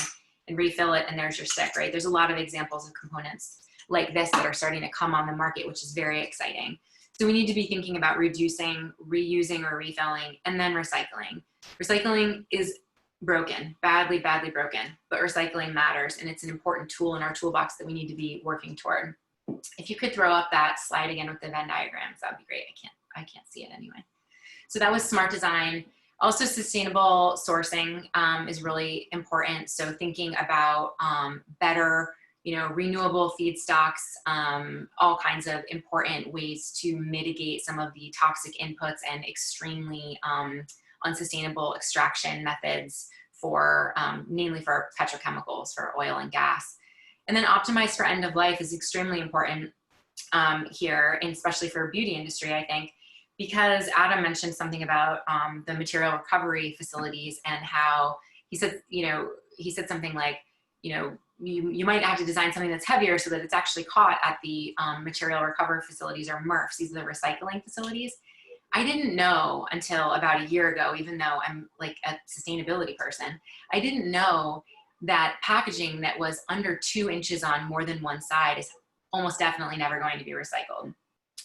and refill it, and there's your stick, right? There's a lot of examples of components like this that are starting to come on the market, which is very exciting. So we need to be thinking about reducing, reusing, or refilling, and then recycling. Recycling is broken, badly, badly broken, but recycling matters, and it's an important tool in our toolbox that we need to be working toward. If you could throw up that slide again with the Venn diagrams, that would be great. I can't see it anyway. So that was smart design. Also, sustainable sourcing is really important. So thinking about better, you know, renewable feedstocks, all kinds of important ways to mitigate some of the toxic inputs and extremely unsustainable extraction methods for, mainly for petrochemicals, for oil and gas. And then optimize for end of life is extremely important here, and especially for beauty industry, I think, because Adam mentioned something about the material recovery facilities and how he said, you know, he said something like, you know, you might have to design something that's heavier so that it's actually caught at the material recovery facilities, or MRFs. These are the recycling facilities. I didn't know until about a year ago, even though I'm like a sustainability person, I didn't know that packaging that was under 2 inches on more than one side is almost definitely never going to be recycled.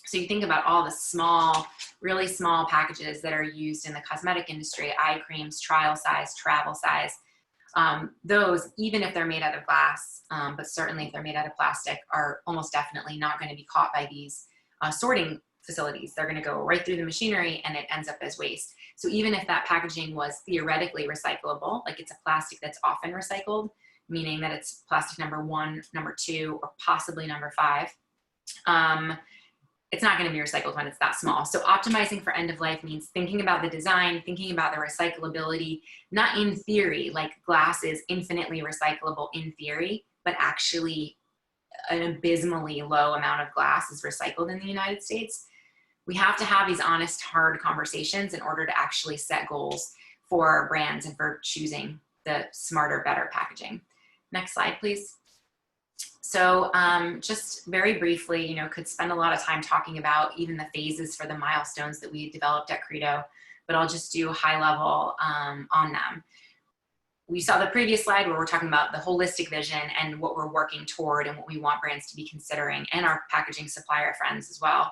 So you think about all the small, really small packages that are used in the cosmetic industry, eye creams, trial size, travel size. Those, even if they're made out of glass, but certainly if they're made out of plastic, are almost definitely not going to be caught by these sorting facilities. They're going to go right through the machinery and it ends up as waste. So even if that packaging was theoretically recyclable, like it's a plastic that's often recycled, meaning that it's plastic number 1, number 2, or possibly number 5, it's not going to be recycled when it's that small. So optimizing for end of life means thinking about the design, thinking about the recyclability, not in theory, like glass is infinitely recyclable in theory, but actually an abysmally low amount of glass is recycled in the United States. We have to have these honest, hard conversations in order to actually set goals for brands and for choosing the smarter, better packaging. Next slide, please. So just very briefly, you know, could spend a lot of time talking about even the phases for the milestones that we developed at Credo, but I'll just do high level on them. We saw the previous slide where we're talking about the holistic vision and what we're working toward and what we want brands to be considering, and our packaging supplier friends as well.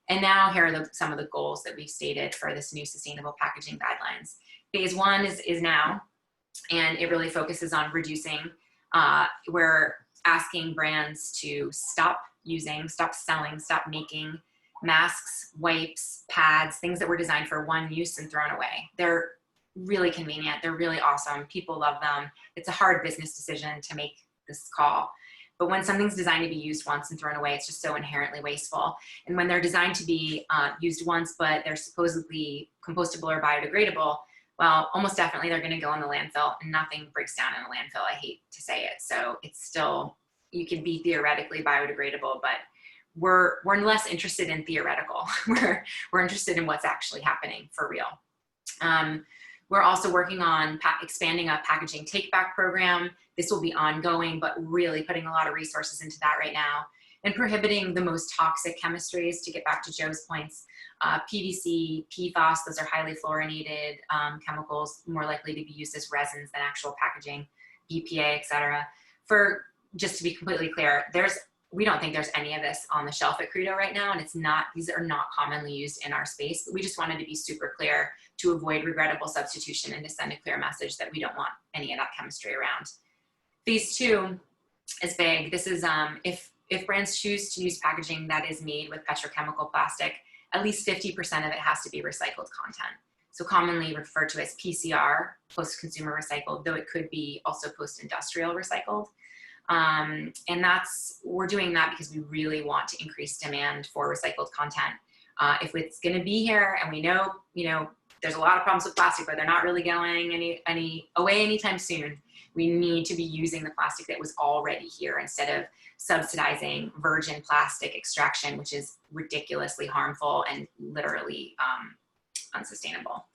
And now here are some of the goals that we've stated for this new sustainable packaging guidelines. Phase 1 is now, and it really focuses on reducing. We're asking brands to stop using, stop selling, stop making masks, wipes, pads, things that were designed for one use and thrown away. They're really convenient. They're really awesome. People love them. It's a hard business decision to make this call. But when something's designed to be used once and thrown away, it's just so inherently wasteful. And when they're designed to be used once, but they're supposedly compostable or biodegradable, well, almost definitely they're going to go in the landfill, and nothing breaks down in a landfill. I hate to say it. So it's still, you can be theoretically biodegradable, but we're less interested in theoretical. We're interested in what's actually happening for real. We're also working on expanding a packaging take-back program. This will be ongoing, but really putting a lot of resources into that right now. And prohibiting the most toxic chemistries, to get back to Joe's points. PVC, PFAS, those are highly fluorinated chemicals, more likely to be used as resins than actual packaging, BPA, et cetera. Just to be completely clear, we don't think there's any of this on the shelf at Credo right now, and these are not commonly used in our space, but we just wanted to be super clear to avoid regrettable substitution and to send a clear message that we don't want any of that chemistry around. Phase 2 is big. This is if brands choose to use packaging that is made with petrochemical plastic, at least 50% of it has to be recycled content. So commonly referred to as PCR, post-consumer recycled, though it could be also post-industrial recycled. And we're doing that because we really want to increase demand for recycled content. If it's going to be here, and we know, there's a lot of problems with plastic, but they're not really going away anytime soon. We need to be using the plastic that was already here instead of subsidizing virgin plastic extraction, which is ridiculously harmful and literally unsustainable.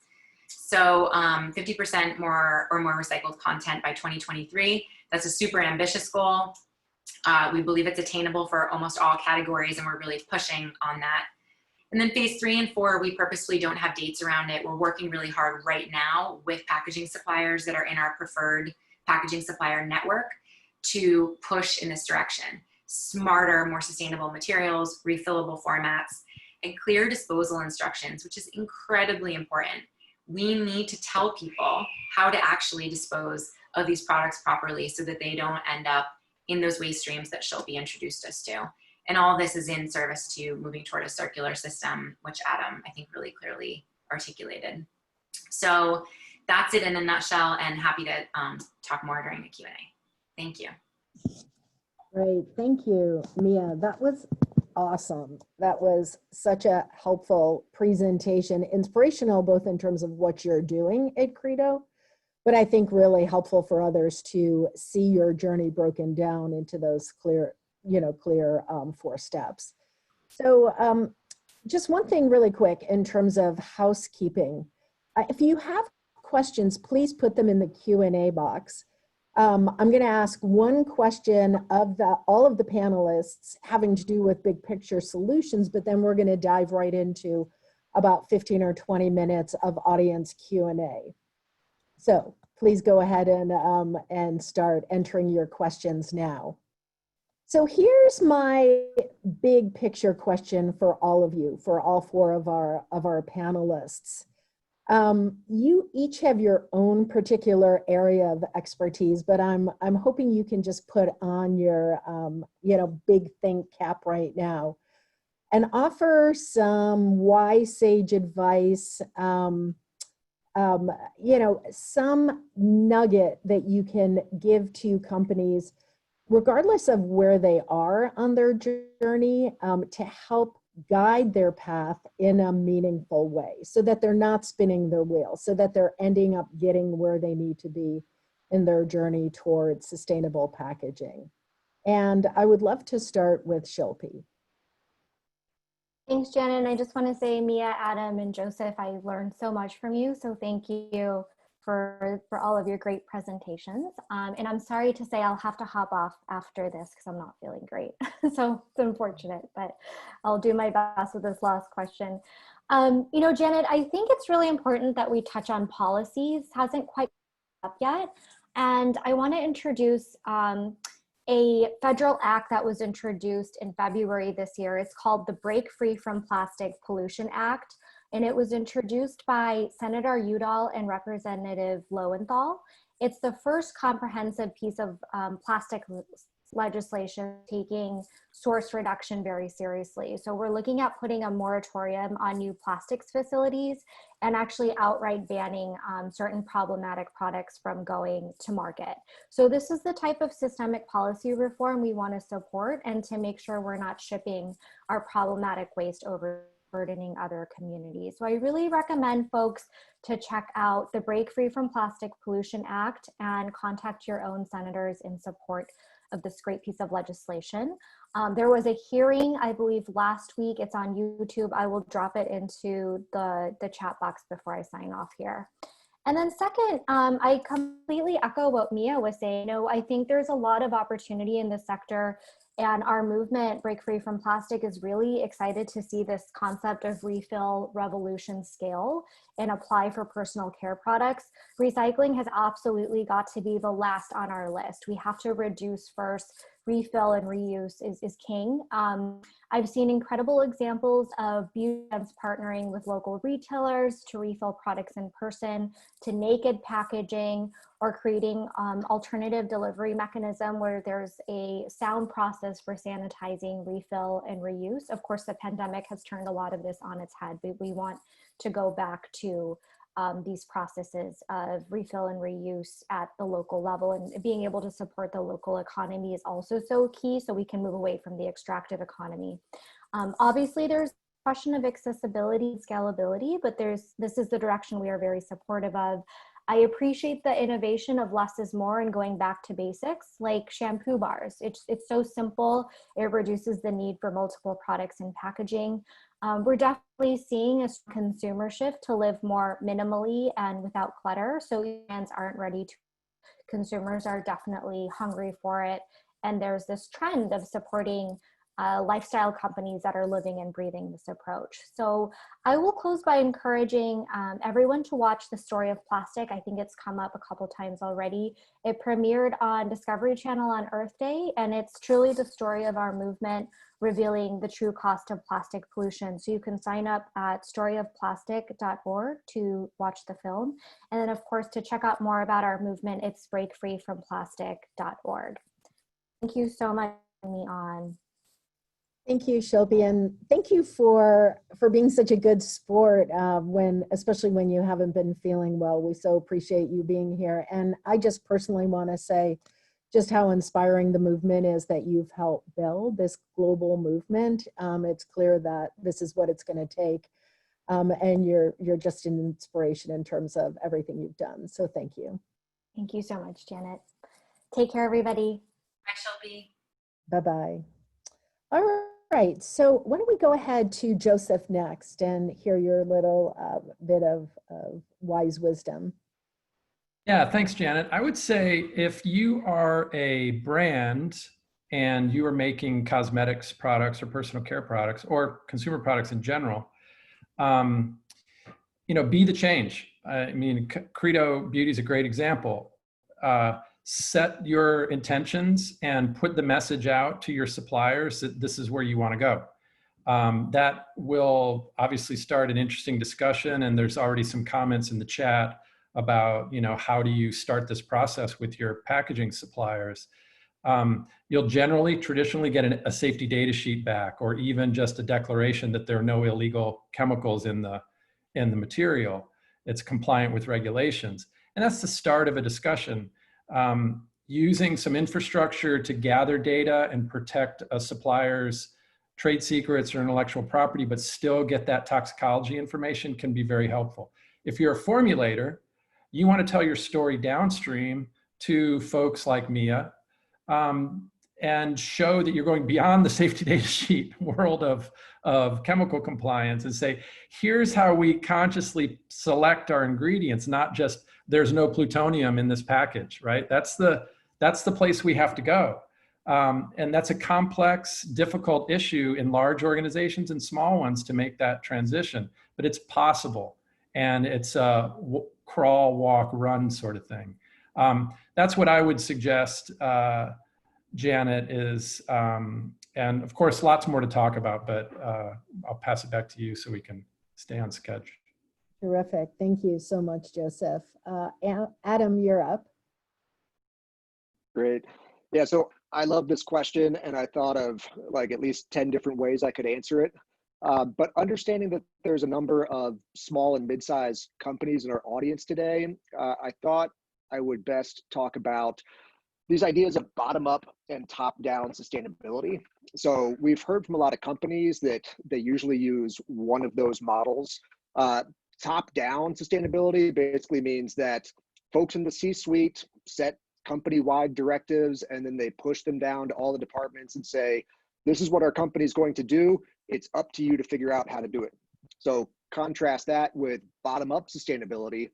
So 50% more recycled content by 2023. That's a super ambitious goal. We believe it's attainable for almost all categories, and we're really pushing on that. And then phase 3 and 4, we purposely don't have dates around it. We're working really hard right now with packaging suppliers that are in our preferred packaging supplier network to push in this direction. Smarter, more sustainable materials, refillable formats, and clear disposal instructions, which is incredibly important. We need to tell people how to actually dispose of these products properly so that they don't end up in those waste streams that Shilpi introduced us to. And all of this is in service to moving toward a circular system, which Adam, I think, really clearly articulated. So that's it in a nutshell, and happy to talk more during the Q&A. Thank you. Great, thank you, Mia. That was awesome. That was such a helpful presentation, inspirational both in terms of what you're doing at Credo, but I think really helpful for others to see your journey broken down into those clear 4 steps. So just one thing really quick in terms of housekeeping. If you have questions, please put them in the Q&A box. I'm going to ask one question of all of the panelists having to do with big picture solutions, but then we're going to dive right into about 15 or 20 minutes of audience Q&A. So please go ahead and start entering your questions now. So here's my big picture question for all of you, for all 4 of our panelists. You each have your own particular area of expertise, but I'm hoping you can just put on your big think cap right now and offer some wise sage advice, some nugget that you can give to companies regardless of where they are on their journey, to help guide their path in a meaningful way so that they're not spinning their wheels, so that they're ending up getting where they need to be in their journey towards sustainable packaging. And I would love to start with Shilpi. Thanks, Janet. And I just want to say, Mia, Adam, and Joseph, I learned so much from you. So thank you for all of your great presentations. And I'm sorry to say I'll have to hop off after this because I'm not feeling great. So it's unfortunate, but I'll do my best with this last question. Janet, I think it's really important that we touch on policies. Hasn't quite come up yet. And I want to introduce a federal act that was introduced in February this year. It's called the Break Free from Plastic Pollution Act. And it was introduced by Senator Udall and Representative Lowenthal. It's the first comprehensive piece of plastic legislation taking source reduction very seriously. So we're looking at putting a moratorium on new plastics facilities and actually outright banning certain problematic products from going to market. So this is the type of systemic policy reform we want to support and to make sure we're not shipping our problematic waste over burdening other communities. So I really recommend folks to check out the Break Free from Plastic Pollution Act and contact your own senators in support of this great piece of legislation. There was a hearing, I believe, last week. It's on YouTube. I will drop it into the chat box before I sign off here. And then second, I completely echo what Mia was saying. I think there's a lot of opportunity in this sector, and our movement, Break Free from Plastic, is really excited to see this concept of refill revolution scale and apply for personal care products. Recycling has absolutely got to be the last on our list. We have to reduce first. Refill and reuse is king. I've seen incredible examples of beauty brands partnering with local retailers to refill products in person, to naked packaging, or creating alternative delivery mechanism where there's a sound process for sanitizing, refill, and reuse. Of course, the pandemic has turned a lot of this on its head, but we want to go back to these processes of refill and reuse at the local level, and being able to support the local economy is also so key, so we can move away from the extractive economy. Obviously, there's a question of accessibility and scalability, but this is the direction we are very supportive of. I appreciate the innovation of less is more and going back to basics, like shampoo bars. It's so simple. It reduces the need for multiple products in packaging. We're definitely seeing a consumer shift to live more minimally and without clutter. So brands aren't ready to. Consumers are definitely hungry for it. And there's this trend of supporting lifestyle companies that are living and breathing this approach. So I will close by encouraging everyone to watch The Story of Plastic. I think it's come up a couple times already. It premiered on Discovery Channel on Earth Day, and it's truly the story of our movement revealing the true cost of plastic pollution. So you can sign up at storyofplastic.org to watch the film. And then of course, to check out more about our movement, it's breakfreefromplastic.org. Thank you so much for having me on. Thank you, Shilpi, and thank you for being such a good sport especially when you haven't been feeling well. We so appreciate you being here. And I just personally want to say just how inspiring the movement is that you've helped build this global movement. It's clear that this is what it's going to take. And you're just an inspiration in terms of everything you've done. So thank you. Thank you so much, Janet. Take care, everybody. Bye, Shilpi. Bye-bye. All right, so why don't we go ahead to Joseph next and hear your little bit of wise wisdom. Yeah, thanks, Janet. I would say if you are a brand and you are making cosmetics products or personal care products or consumer products in general, be the change. I mean, Credo Beauty is a great example. Set your intentions and put the message out to your suppliers that this is where you want to go. That will obviously start an interesting discussion, and there's already some comments in the chat about, how do you start this process with your packaging suppliers. You'll traditionally get a safety data sheet back, or even just a declaration that there are no illegal chemicals in the material. It's compliant with regulations. And that's the start of a discussion. Using some infrastructure to gather data and protect a supplier's trade secrets or intellectual property, but still get that toxicology information can be very helpful. If you're a formulator, you want to tell your story downstream to folks like Mia and show that you're going beyond the safety data sheet world of chemical compliance and say, here's how we consciously select our ingredients, not just there's no plutonium in this package, right? That's the place we have to go. And that's a complex, difficult issue in large organizations and small ones to make that transition, but it's possible. And it's a crawl, walk, run sort of thing. That's what I would suggest, Janet, is, and of course, lots more to talk about, but I'll pass it back to you so we can stay on schedule. Terrific. Thank you so much, Joseph. Adam, you're up. Great. Yeah, so I love this question, and I thought of like at least 10 different ways I could answer it. But understanding that there's a number of small and mid-sized companies in our audience today, I thought I would best talk about these ideas of bottom-up and top-down sustainability. So we've heard from a lot of companies that they usually use one of those models. Top-down sustainability basically means that folks in the C-suite set company-wide directives, and then they push them down to all the departments and say, this is what our company is going to do. It's up to you to figure out how to do it. So contrast that with bottom-up sustainability,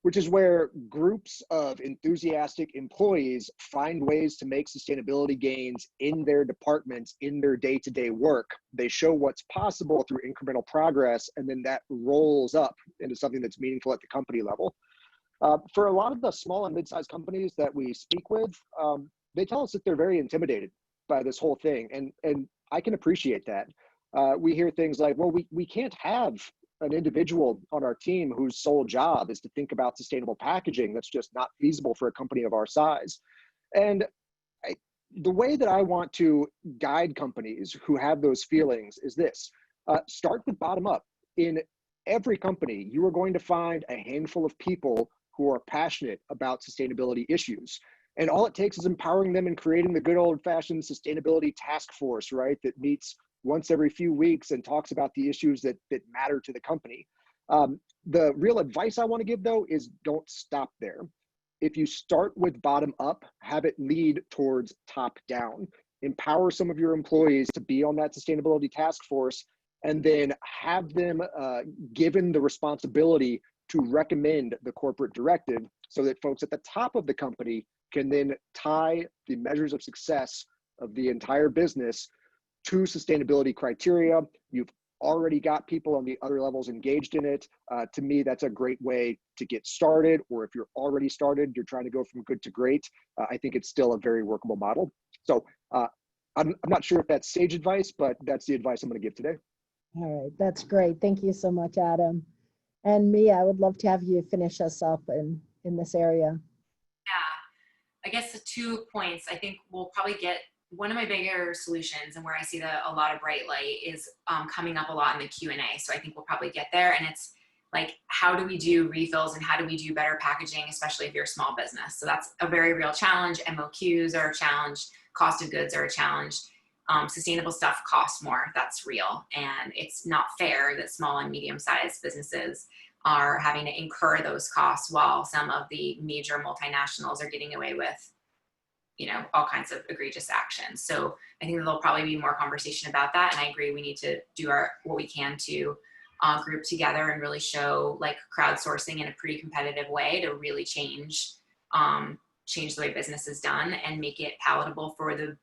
which is where groups of enthusiastic employees find ways to make sustainability gains in their departments, in their day-to-day work. They show what's possible through incremental progress, and then that rolls up into something that's meaningful at the company level. For a lot of the small and mid-sized companies that we speak with, they tell us that they're very intimidated by this whole thing, and I can appreciate that. We hear things like, well, we can't have an individual on our team whose sole job is to think about sustainable packaging. That's just not feasible for a company of our size. And the way that I want to guide companies who have those feelings is this: start with bottom up. In every company, you are going to find a handful of people who are passionate about sustainability issues. And all it takes is empowering them and creating the good old-fashioned sustainability task force, right, that meets once every few weeks and talks about the issues that matter to the company. The real advice I want to give, though, is don't stop there. If you start with bottom up, have it lead towards top down. Empower some of your employees to be on that sustainability task force, and then have them given the responsibility to recommend the corporate directive, so that folks at the top of the company can then tie the measures of success of the entire business to sustainability criteria. You've already got people on the other levels engaged in it. To me, that's a great way to get started. Or if you're already started, you're trying to go from good to great, I think it's still a very workable model. So I'm not sure if that's sage advice, but that's the advice I'm going to give today. All right, that's great. Thank you so much, Adam. And Mia, I would love to have you finish us up in this area. Yeah, I guess the 2 points, I think we'll probably get one of my bigger solutions, and where I see a lot of bright light, is coming up a lot in the Q&A. So I think we'll probably get there. And it's like, how do we do refills and how do we do better packaging, especially if you're a small business? So that's a very real challenge. MOQs are a challenge. Cost of goods are a challenge. Sustainable stuff costs more. That's real. And it's not fair that small and medium-sized businesses are having to incur those costs while some of the major multinationals are getting away with, you know, all kinds of egregious actions. So I think there'll probably be more conversation about that. And I agree, we need to do what we can to group together and really show like crowdsourcing in a pretty competitive way to really change the way business is done and make it palatable for the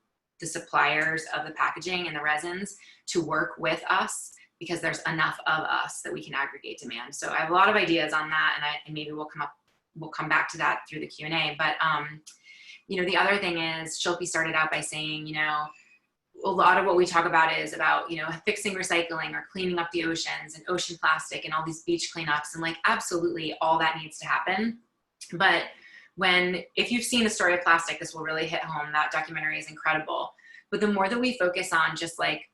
suppliers of the packaging and the resins to work with us, because there's enough of us that we can aggregate demand. So I have a lot of ideas on that, and maybe we'll come back to that through the Q&A. But you know, the other thing is, Shilpi started out by saying, you know, a lot of what we talk about is about, you know, fixing recycling or cleaning up the oceans and ocean plastic and all these beach cleanups, and like, absolutely all that needs to happen. But if you've seen The Story of Plastic, this will really hit home. That documentary is incredible. But the more that we focus on just like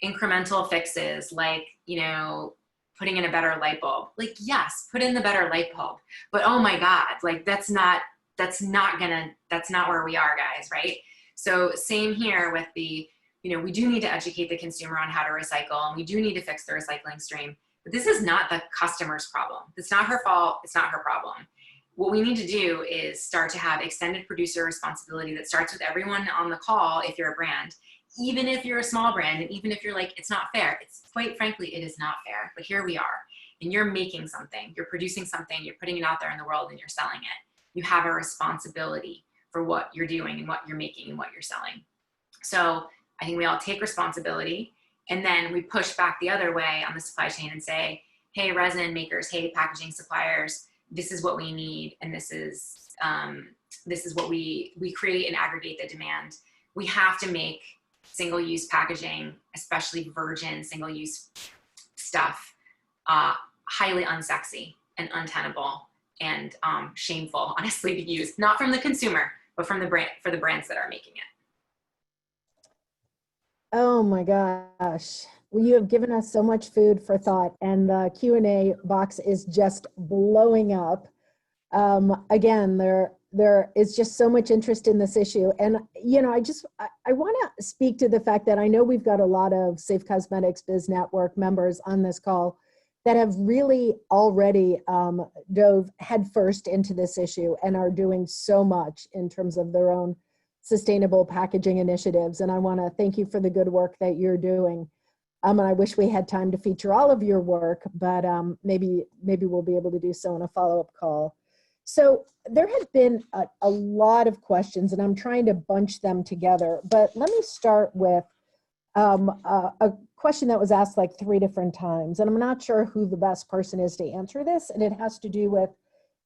incremental fixes, like, you know, putting in a better light bulb, like, yes, put in the better light bulb, but oh my God, like that's not where we are, guys, right? So same here with the, you know, we do need to educate the consumer on how to recycle, and we do need to fix the recycling stream, but this is not the customer's problem. It's not her fault. It's not her problem. What we need to do is start to have extended producer responsibility that starts with everyone on the call. If you're a brand, even if you're a small brand, and even if you're like, it's not fair, it's quite frankly, it is not fair, but here we are, and you're making something, you're producing something, you're putting it out there in the world, and you're selling it. You have a responsibility for what you're doing and what you're making and what you're selling. So I think we all take responsibility, and then we push back the other way on the supply chain and say, hey, resin makers, hey, packaging suppliers, this is what we need, and this is what we create and aggregate the demand. We have to make single-use packaging, especially virgin single-use stuff, highly unsexy and untenable and shameful, honestly, to use, not from the consumer, but from the brand, for the brands that are making it. Oh my gosh. Well, you have given us so much food for thought, and the Q&A box is just blowing up. Again, there is just so much interest in this issue. And, you know, I want to speak to the fact that I know we've got a lot of Safe Cosmetics Biz Network members on this call that have really already dove headfirst into this issue and are doing so much in terms of their own sustainable packaging initiatives. And I want to thank you for the good work that you're doing. And I wish we had time to feature all of your work, but maybe we'll be able to do so in a follow-up call. So there have been a lot of questions, and I'm trying to bunch them together. But let me start with a question that was asked like 3 different times, and I'm not sure who the best person is to answer this, and it has to do with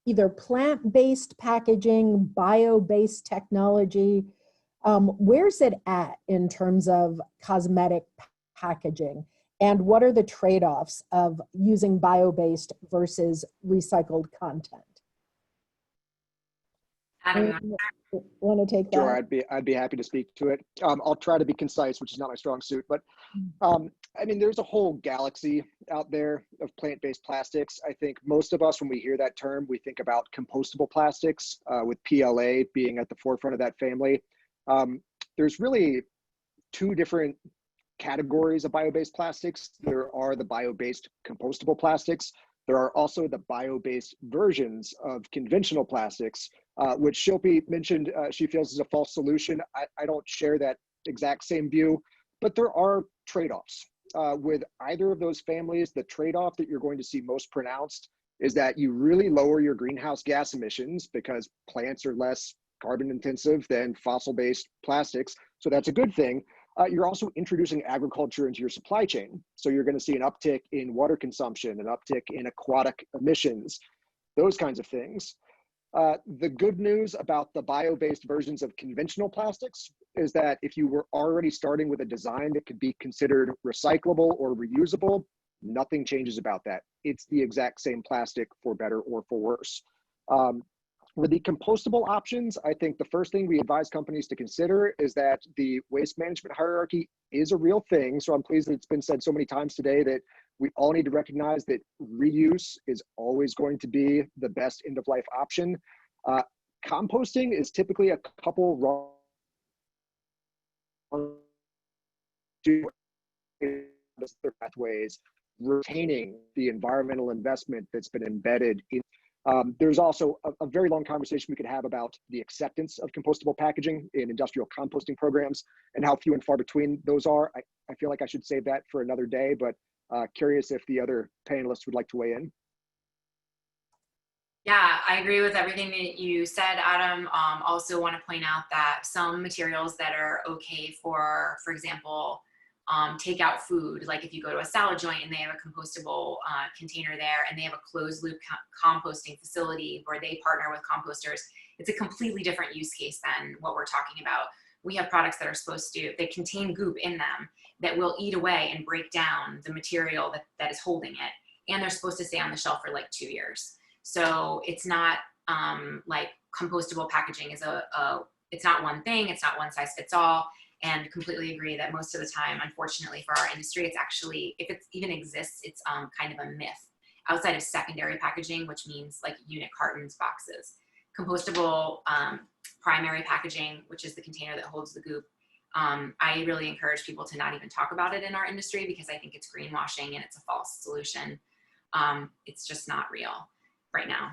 either plant-based packaging, bio-based technology. Where's it at in terms of cosmetic packaging? And what are the trade-offs of using bio-based versus recycled content? Adam, Want to take that? Sure, I'd be happy to speak to it. I'll try to be concise, which is not my strong suit, but I mean, there's a whole galaxy out there of plant-based plastics. I think most of us, when we hear that term, we think about compostable plastics, with PLA being at the forefront of that family. There's really 2 different categories of bio-based plastics. There are the bio-based compostable plastics. There are also the bio-based versions of conventional plastics, which Shilpi mentioned she feels is a false solution. I don't share that exact same view, but there are trade-offs. With either of those families, the trade-off that you're going to see most pronounced is that you really lower your greenhouse gas emissions because plants are less carbon intensive than fossil-based plastics. So that's a good thing. You're also introducing agriculture into your supply chain. So you're going to see an uptick in water consumption, an uptick in aquatic emissions, those kinds of things. The good news about the bio-based versions of conventional plastics is that if you were already starting with a design that could be considered recyclable or reusable, nothing changes about that. It's the exact same plastic for better or for worse. With the compostable options, I think the first thing we advise companies to consider is that the waste management hierarchy is a real thing. So I'm pleased that it's been said so many times today that we all need to recognize that reuse is always going to be the best end-of-life option. Composting is typically a couple wrong pathways, retaining the environmental investment that's been embedded in. There's also a very long conversation we could have about the acceptance of compostable packaging in industrial composting programs and how few and far between those are. I feel like I should save that for another day, but curious if the other panelists would like to weigh in. Yeah, I agree with everything that you said, Adam. Also want to point out that some materials that are okay for example, takeout food, like if you go to a salad joint and they have a compostable container there and they have a closed loop composting facility where they partner with composters, it's a completely different use case than what we're talking about. We have products that are supposed to, they contain goop in them that will eat away and break down the material that is holding it. And they're supposed to stay on the shelf for like 2 years. So it's not like compostable packaging is it's not one thing, it's not one size fits all. And completely agree that most of the time, unfortunately for our industry, it's actually, if it even exists, it's kind of a myth outside of secondary packaging, which means like unit cartons, boxes. Compostable primary packaging, which is the container that holds the goop. I really encourage people to not even talk about it in our industry because I think it's greenwashing and it's a false solution. It's just not real right now.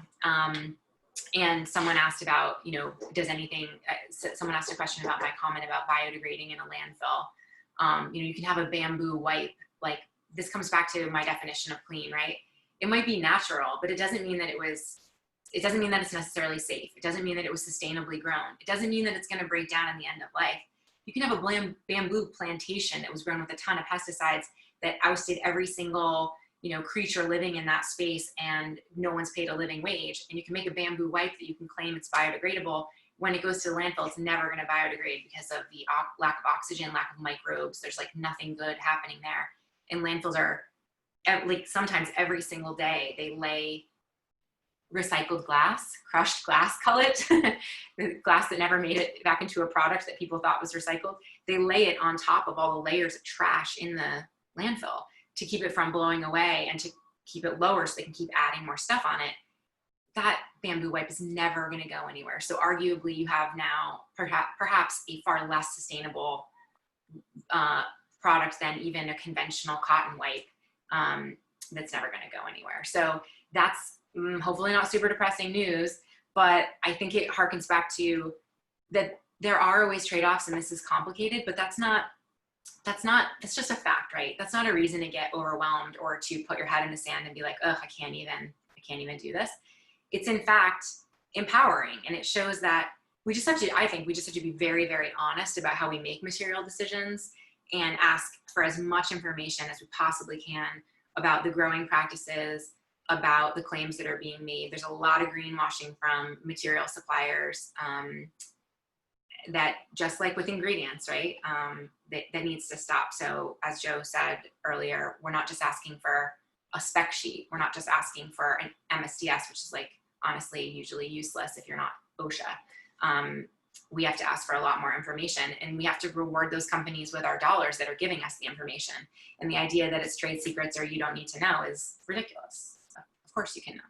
And someone asked about, you know, does anything, someone asked a question about my comment about biodegrading in a landfill. You know, you can have a bamboo wipe, like this comes back to my definition of clean, right? It might be natural, but it doesn't mean that it doesn't mean that it's necessarily safe. It doesn't mean that it was sustainably grown. It doesn't mean that it's going to break down in the end of life. You can have a bamboo plantation that was grown with a ton of pesticides that ousted every single, you know, creature living in that space and no one's paid a living wage. And you can make a bamboo wipe that you can claim it's biodegradable. When it goes to the landfill, it's never going to biodegrade because of the lack of oxygen, lack of microbes. There's like nothing good happening there. And landfills are like sometimes every single day they lay recycled glass, crushed glass cullet, the glass that never made it back into a product that people thought was recycled. They lay it on top of all the layers of trash in the landfill to keep it from blowing away and to keep it lower so they can keep adding more stuff on it. That bamboo wipe is never going to go anywhere. So arguably you have now perhaps a far less sustainable product than even a conventional cotton wipe that's never going to go anywhere. So that's hopefully not super depressing news, but I think it harkens back to that there are always trade-offs and this is complicated, but that's just a fact, right? That's not a reason to get overwhelmed or to put your head in the sand and be like, oh, I can't even do this. It's in fact empowering. And it shows that we just have to, I think we just have to be very, very honest about how we make material decisions and ask for as much information as we possibly can about the growing practices, about the claims that are being made. There's a lot of greenwashing from material suppliers that, just like with ingredients, right, that needs to stop. So as Joe said earlier, we're not just asking for a spec sheet. We're not just asking for an MSDS, which is like, honestly, usually useless if you're not OSHA. We have to ask for a lot more information, and we have to reward those companies with our dollars that are giving us the information. And the idea that it's trade secrets or you don't need to know is ridiculous. Of course you can know.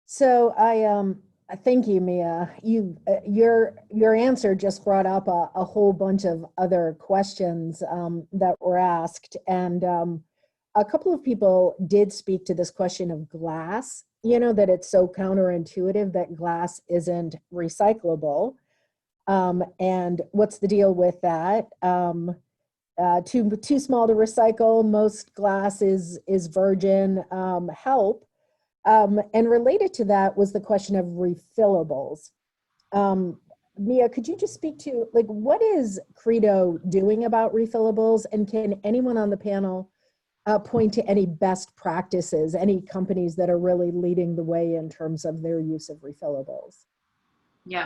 So I thank you, Mia. Your answer just brought up a whole bunch of other questions that were asked, and a couple of people did speak to this question of glass. You know, that it's so counterintuitive that glass isn't recyclable, and what's the deal with that? Too small to recycle. Most glass is virgin. Help. And related to that was the question of refillables. Mia, could you just speak to, like, what is Credo doing about refillables, and can anyone on the panel point to any best practices, any companies that are really leading the way in terms of their use of refillables? Yeah.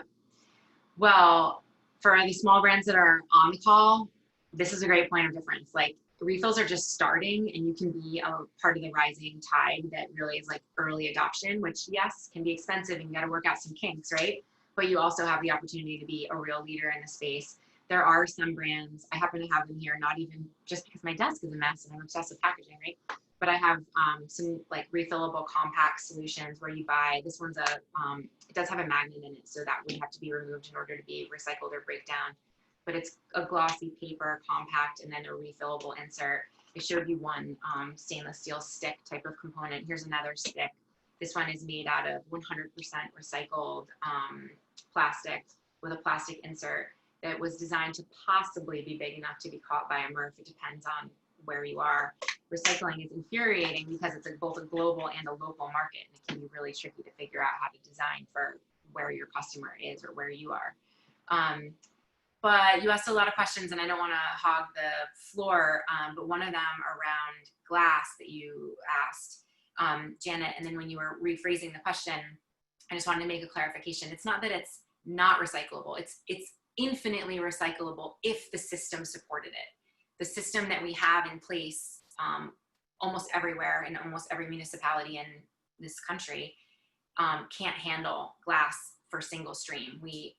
Well, for the small brands that are on the call, this is a great point of difference. Like, refills are just starting, and you can be a part of the rising tide that really is like early adoption, which, yes, can be expensive and you got to work out some kinks, right? But you also have the opportunity to be a real leader in the space. There are some brands, I happen to have them here, not even just because my desk is a mess and I'm obsessed with packaging, right? But I have some like refillable compact solutions where you buy, this one's it does have a magnet in it, so that would have to be removed in order to be recycled or break down. But it's a glossy paper compact and then a refillable insert. I showed you one stainless steel stick type of component. Here's another stick. This one is made out of 100% recycled plastic with a plastic insert that was designed to possibly be big enough to be caught by a MRF. It depends on where you are. Recycling is infuriating because it's both a global and a local market, and it can be really tricky to figure out how to design for where your customer is or where you are. But you asked a lot of questions, and I don't want to hog the floor, but one of them around glass that you asked, Janet, and then when you were rephrasing the question, I just wanted to make a clarification. It's not that it's not recyclable. It's infinitely recyclable if the system supported it. The system that we have in place almost everywhere in almost every municipality in this country can't handle glass for single stream. We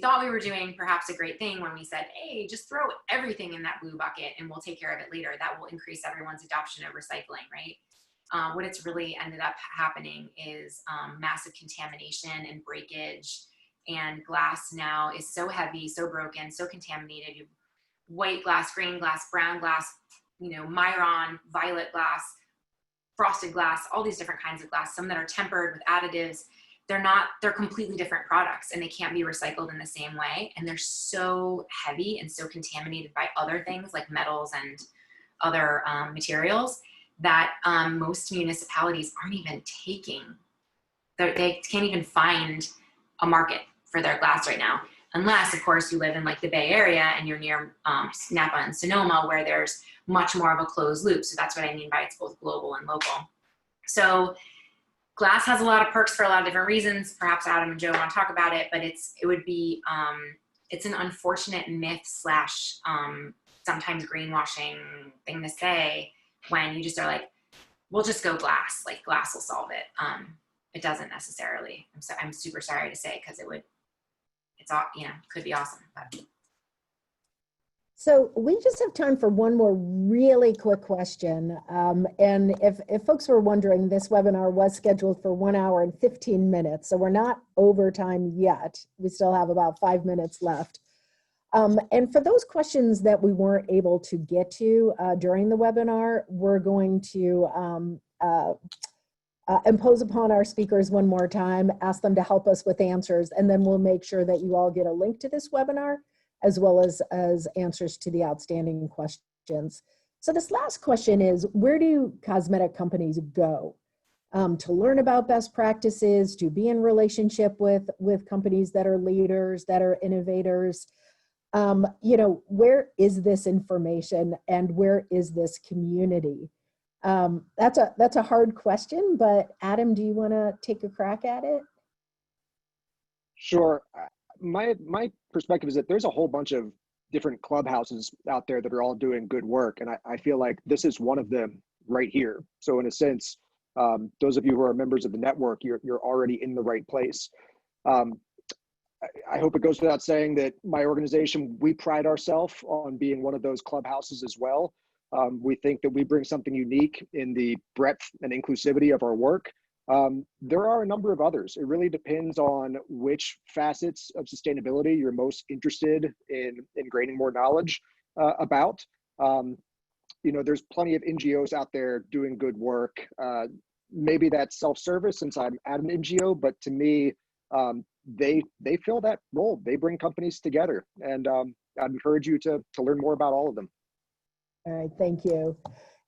thought we were doing perhaps a great thing when we said, hey, just throw everything in that blue bucket and we'll take care of it later. That will increase everyone's adoption of recycling, right? What it's really ended up happening is massive contamination and breakage, and glass now is so heavy, so broken, so contaminated. You have white glass, green glass, brown glass, you know, Myron, violet glass, frosted glass, all these different kinds of glass, some that are tempered with additives. They're completely different products, and they can't be recycled in the same way. And they're so heavy and so contaminated by other things like metals and other materials that most municipalities aren't even taking. They can't even find a market for their glass right now, unless, of course, you live in like the Bay Area and you're near Napa and Sonoma, where there's much more of a closed loop. So that's what I mean by it's both global and local. So glass has a lot of perks for a lot of different reasons. Perhaps Adam and Joe want to talk about it, but it's an unfortunate myth slash sometimes greenwashing thing to say when you just are like, we'll just go glass, like glass will solve it. It doesn't necessarily. I'm super sorry to say, because could be awesome. But. So we just have time for one more really quick question. And if folks were wondering, this webinar was scheduled for 1 hour and 15 minutes. So we're not over time yet. We still have about 5 minutes left. And for those questions that we weren't able to get to during the webinar, we're going to impose upon our speakers one more time, ask them to help us with answers, and then we'll make sure that you all get a link to this webinar, as well as answers to the outstanding questions. So this last question is, where do cosmetic companies go? to learn about best practices, to be in relationship with companies that are leaders, that are innovators. Where is this information and where is this community? That's a hard question, but Adam, do you want to take a crack at it? Sure. My perspective is that there's a whole bunch of different clubhouses out there that are all doing good work. And I feel like this is one of them right here. So in a sense, those of you who are members of the network, you're already in the right place. I hope it goes without saying that my organization, we pride ourselves on being one of those clubhouses as well. We think that we bring something unique in the breadth and inclusivity of our work. There are a number of others. It really depends on which facets of sustainability you're most interested in gaining more knowledge about. There's plenty of NGOs out there doing good work. Maybe that's self-service since I'm at an NGO, but to me, they fill that role. They bring companies together, and I'd encourage you to learn more about all of them. All right, thank you.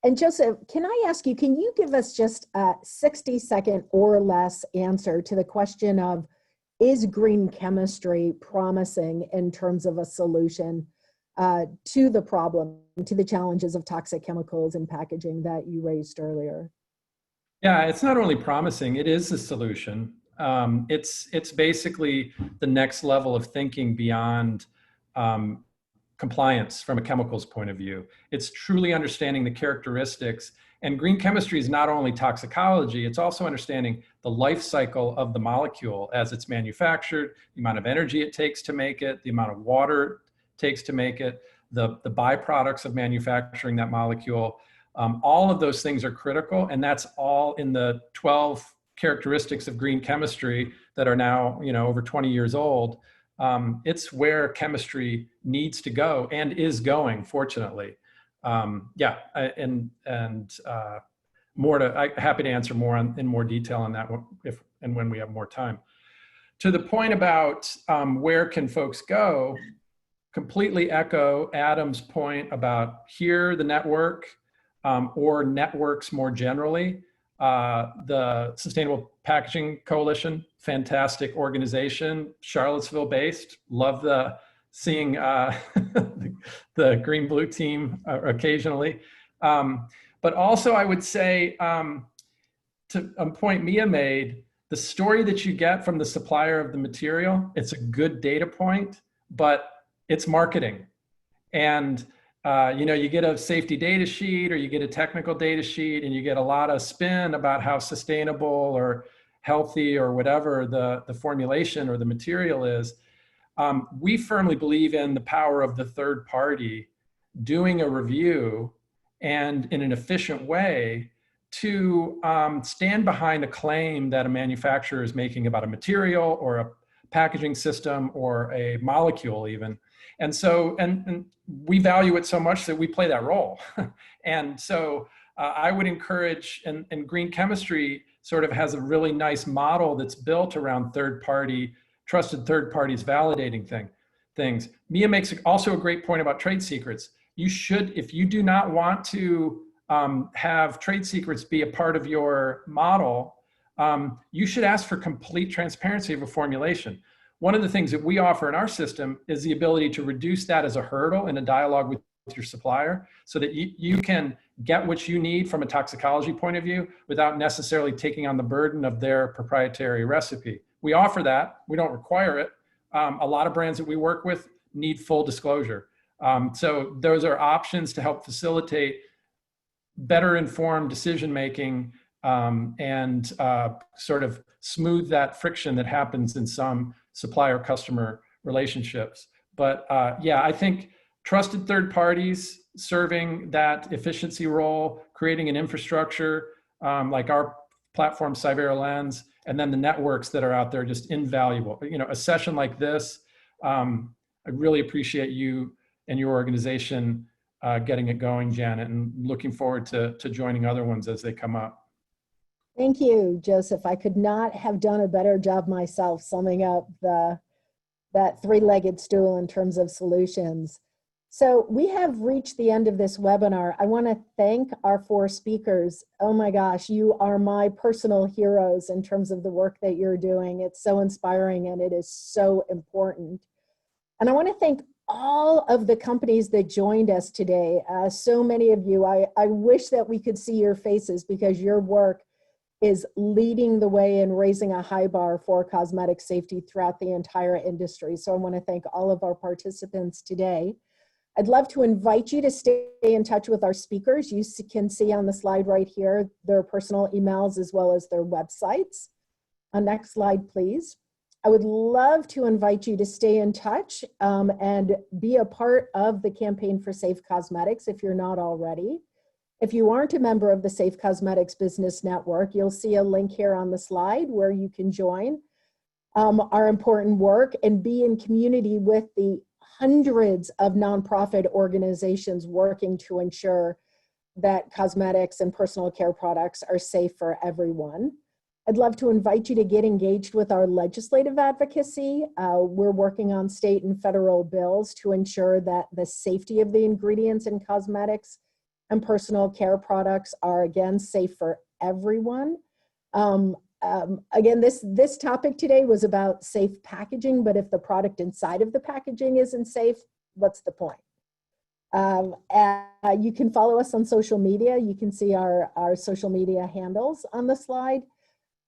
And Joseph, can I ask you, can you give us just a 60-second or less answer to the question of, is green chemistry promising in terms of a solution to the problem, to the challenges of toxic chemicals in packaging that you raised earlier? Yeah, it's not only promising, it is the solution. It's basically the next level of thinking beyond compliance from a chemicals point of view. It's truly understanding the characteristics, and green chemistry is not only toxicology, it's also understanding the life cycle of the molecule as it's manufactured, the amount of energy it takes to make it, the amount of water it takes to make it, the byproducts of manufacturing that molecule. All of those things are critical, and that's all in the 12 characteristics of green chemistry that are now, over 20 years old. It's where chemistry needs to go and is going, fortunately. I'm happy to answer more in more detail on that if and when we have more time. To the point about where can folks go, completely echo Adam's point about here, the network, or networks more generally. The Sustainable Packaging Coalition, fantastic organization, Charlottesville based. Love seeing the green blue team occasionally. But also I would say, to a point Mia made, the story that you get from the supplier of the material, it's a good data point, but it's marketing. And you get a safety data sheet or you get a technical data sheet and you get a lot of spin about how sustainable or healthy or whatever the formulation or the material is. We firmly believe in the power of the third party doing a review and in an efficient way to stand behind a claim that a manufacturer is making about a material or a packaging system or a molecule even. And so, and we value it so much that we play that role. And so I would encourage, and green chemistry sort of has a really nice model that's built around trusted third parties validating things. Mia makes also a great point about trade secrets. You should, if you do not want to have trade secrets be a part of your model, you should ask for complete transparency of a formulation. One of the things that we offer in our system is the ability to reduce that as a hurdle in a dialogue with your supplier so that you can get what you need from a toxicology point of view without necessarily taking on the burden of their proprietary recipe. We offer that, we don't require it. A lot of brands that we work with need full disclosure. So those are options to help facilitate better informed decision-making and sort of smooth that friction that happens in some supplier-customer relationships. But I think trusted third parties serving that efficiency role, creating an infrastructure like our platform, SciVera Lens, and then the networks that are out there, just invaluable. A session like this, I really appreciate you and your organization getting it going, Janet, and looking forward to joining other ones as they come up. Thank you, Joseph. I could not have done a better job myself summing up that three-legged stool in terms of solutions. So we have reached the end of this webinar. I want to thank our 4 speakers. Oh my gosh, you are my personal heroes in terms of the work that you're doing. It's so inspiring and it is so important. And I want to thank all of the companies that joined us today. So many of you, I wish that we could see your faces because your work is leading the way and raising a high bar for cosmetic safety throughout the entire industry. So I want to thank all of our participants today. I'd love to invite you to stay in touch with our speakers. You can see on the slide right here their personal emails as well as their websites. Next slide, please. I would love to invite you to stay in touch and be a part of the Campaign for Safe Cosmetics if you're not already. If you aren't a member of the Safe Cosmetics Business Network, you'll see a link here on the slide where you can join our important work and be in community with the hundreds of nonprofit organizations working to ensure that cosmetics and personal care products are safe for everyone. I'd love to invite you to get engaged with our legislative advocacy. We're working on state and federal bills to ensure that the safety of the ingredients in cosmetics and personal care products are, again, safe for everyone. Again, this topic today was about safe packaging, but if the product inside of the packaging isn't safe, what's the point? You can follow us on social media. You can see our social media handles on the slide.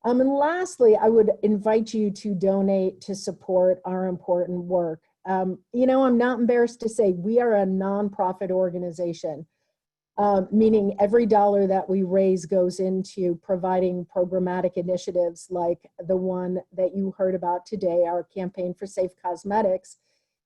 And lastly, I would invite you to donate to support our important work. You know, I'm not embarrassed to say we are a nonprofit organization. Meaning every dollar that we raise goes into providing programmatic initiatives like the one that you heard about today, our Campaign for Safe Cosmetics.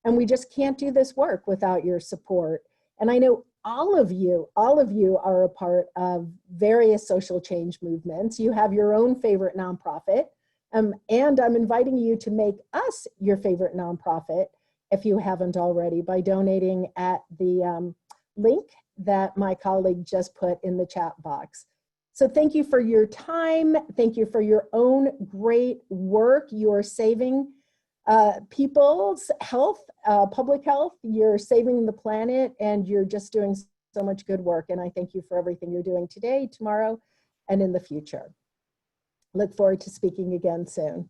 And we just can't do this work without your support. And I know all of you are a part of various social change movements. You have your own favorite nonprofit. And I'm inviting you to make us your favorite nonprofit if you haven't already by donating at the link that my colleague just put in the chat box. So thank you for your time. Thank you for your own great work. You're saving people's health, public health. You're saving the planet, and you're just doing so much good work. And I thank you for everything you're doing today, tomorrow, and in the future. Look forward to speaking again soon.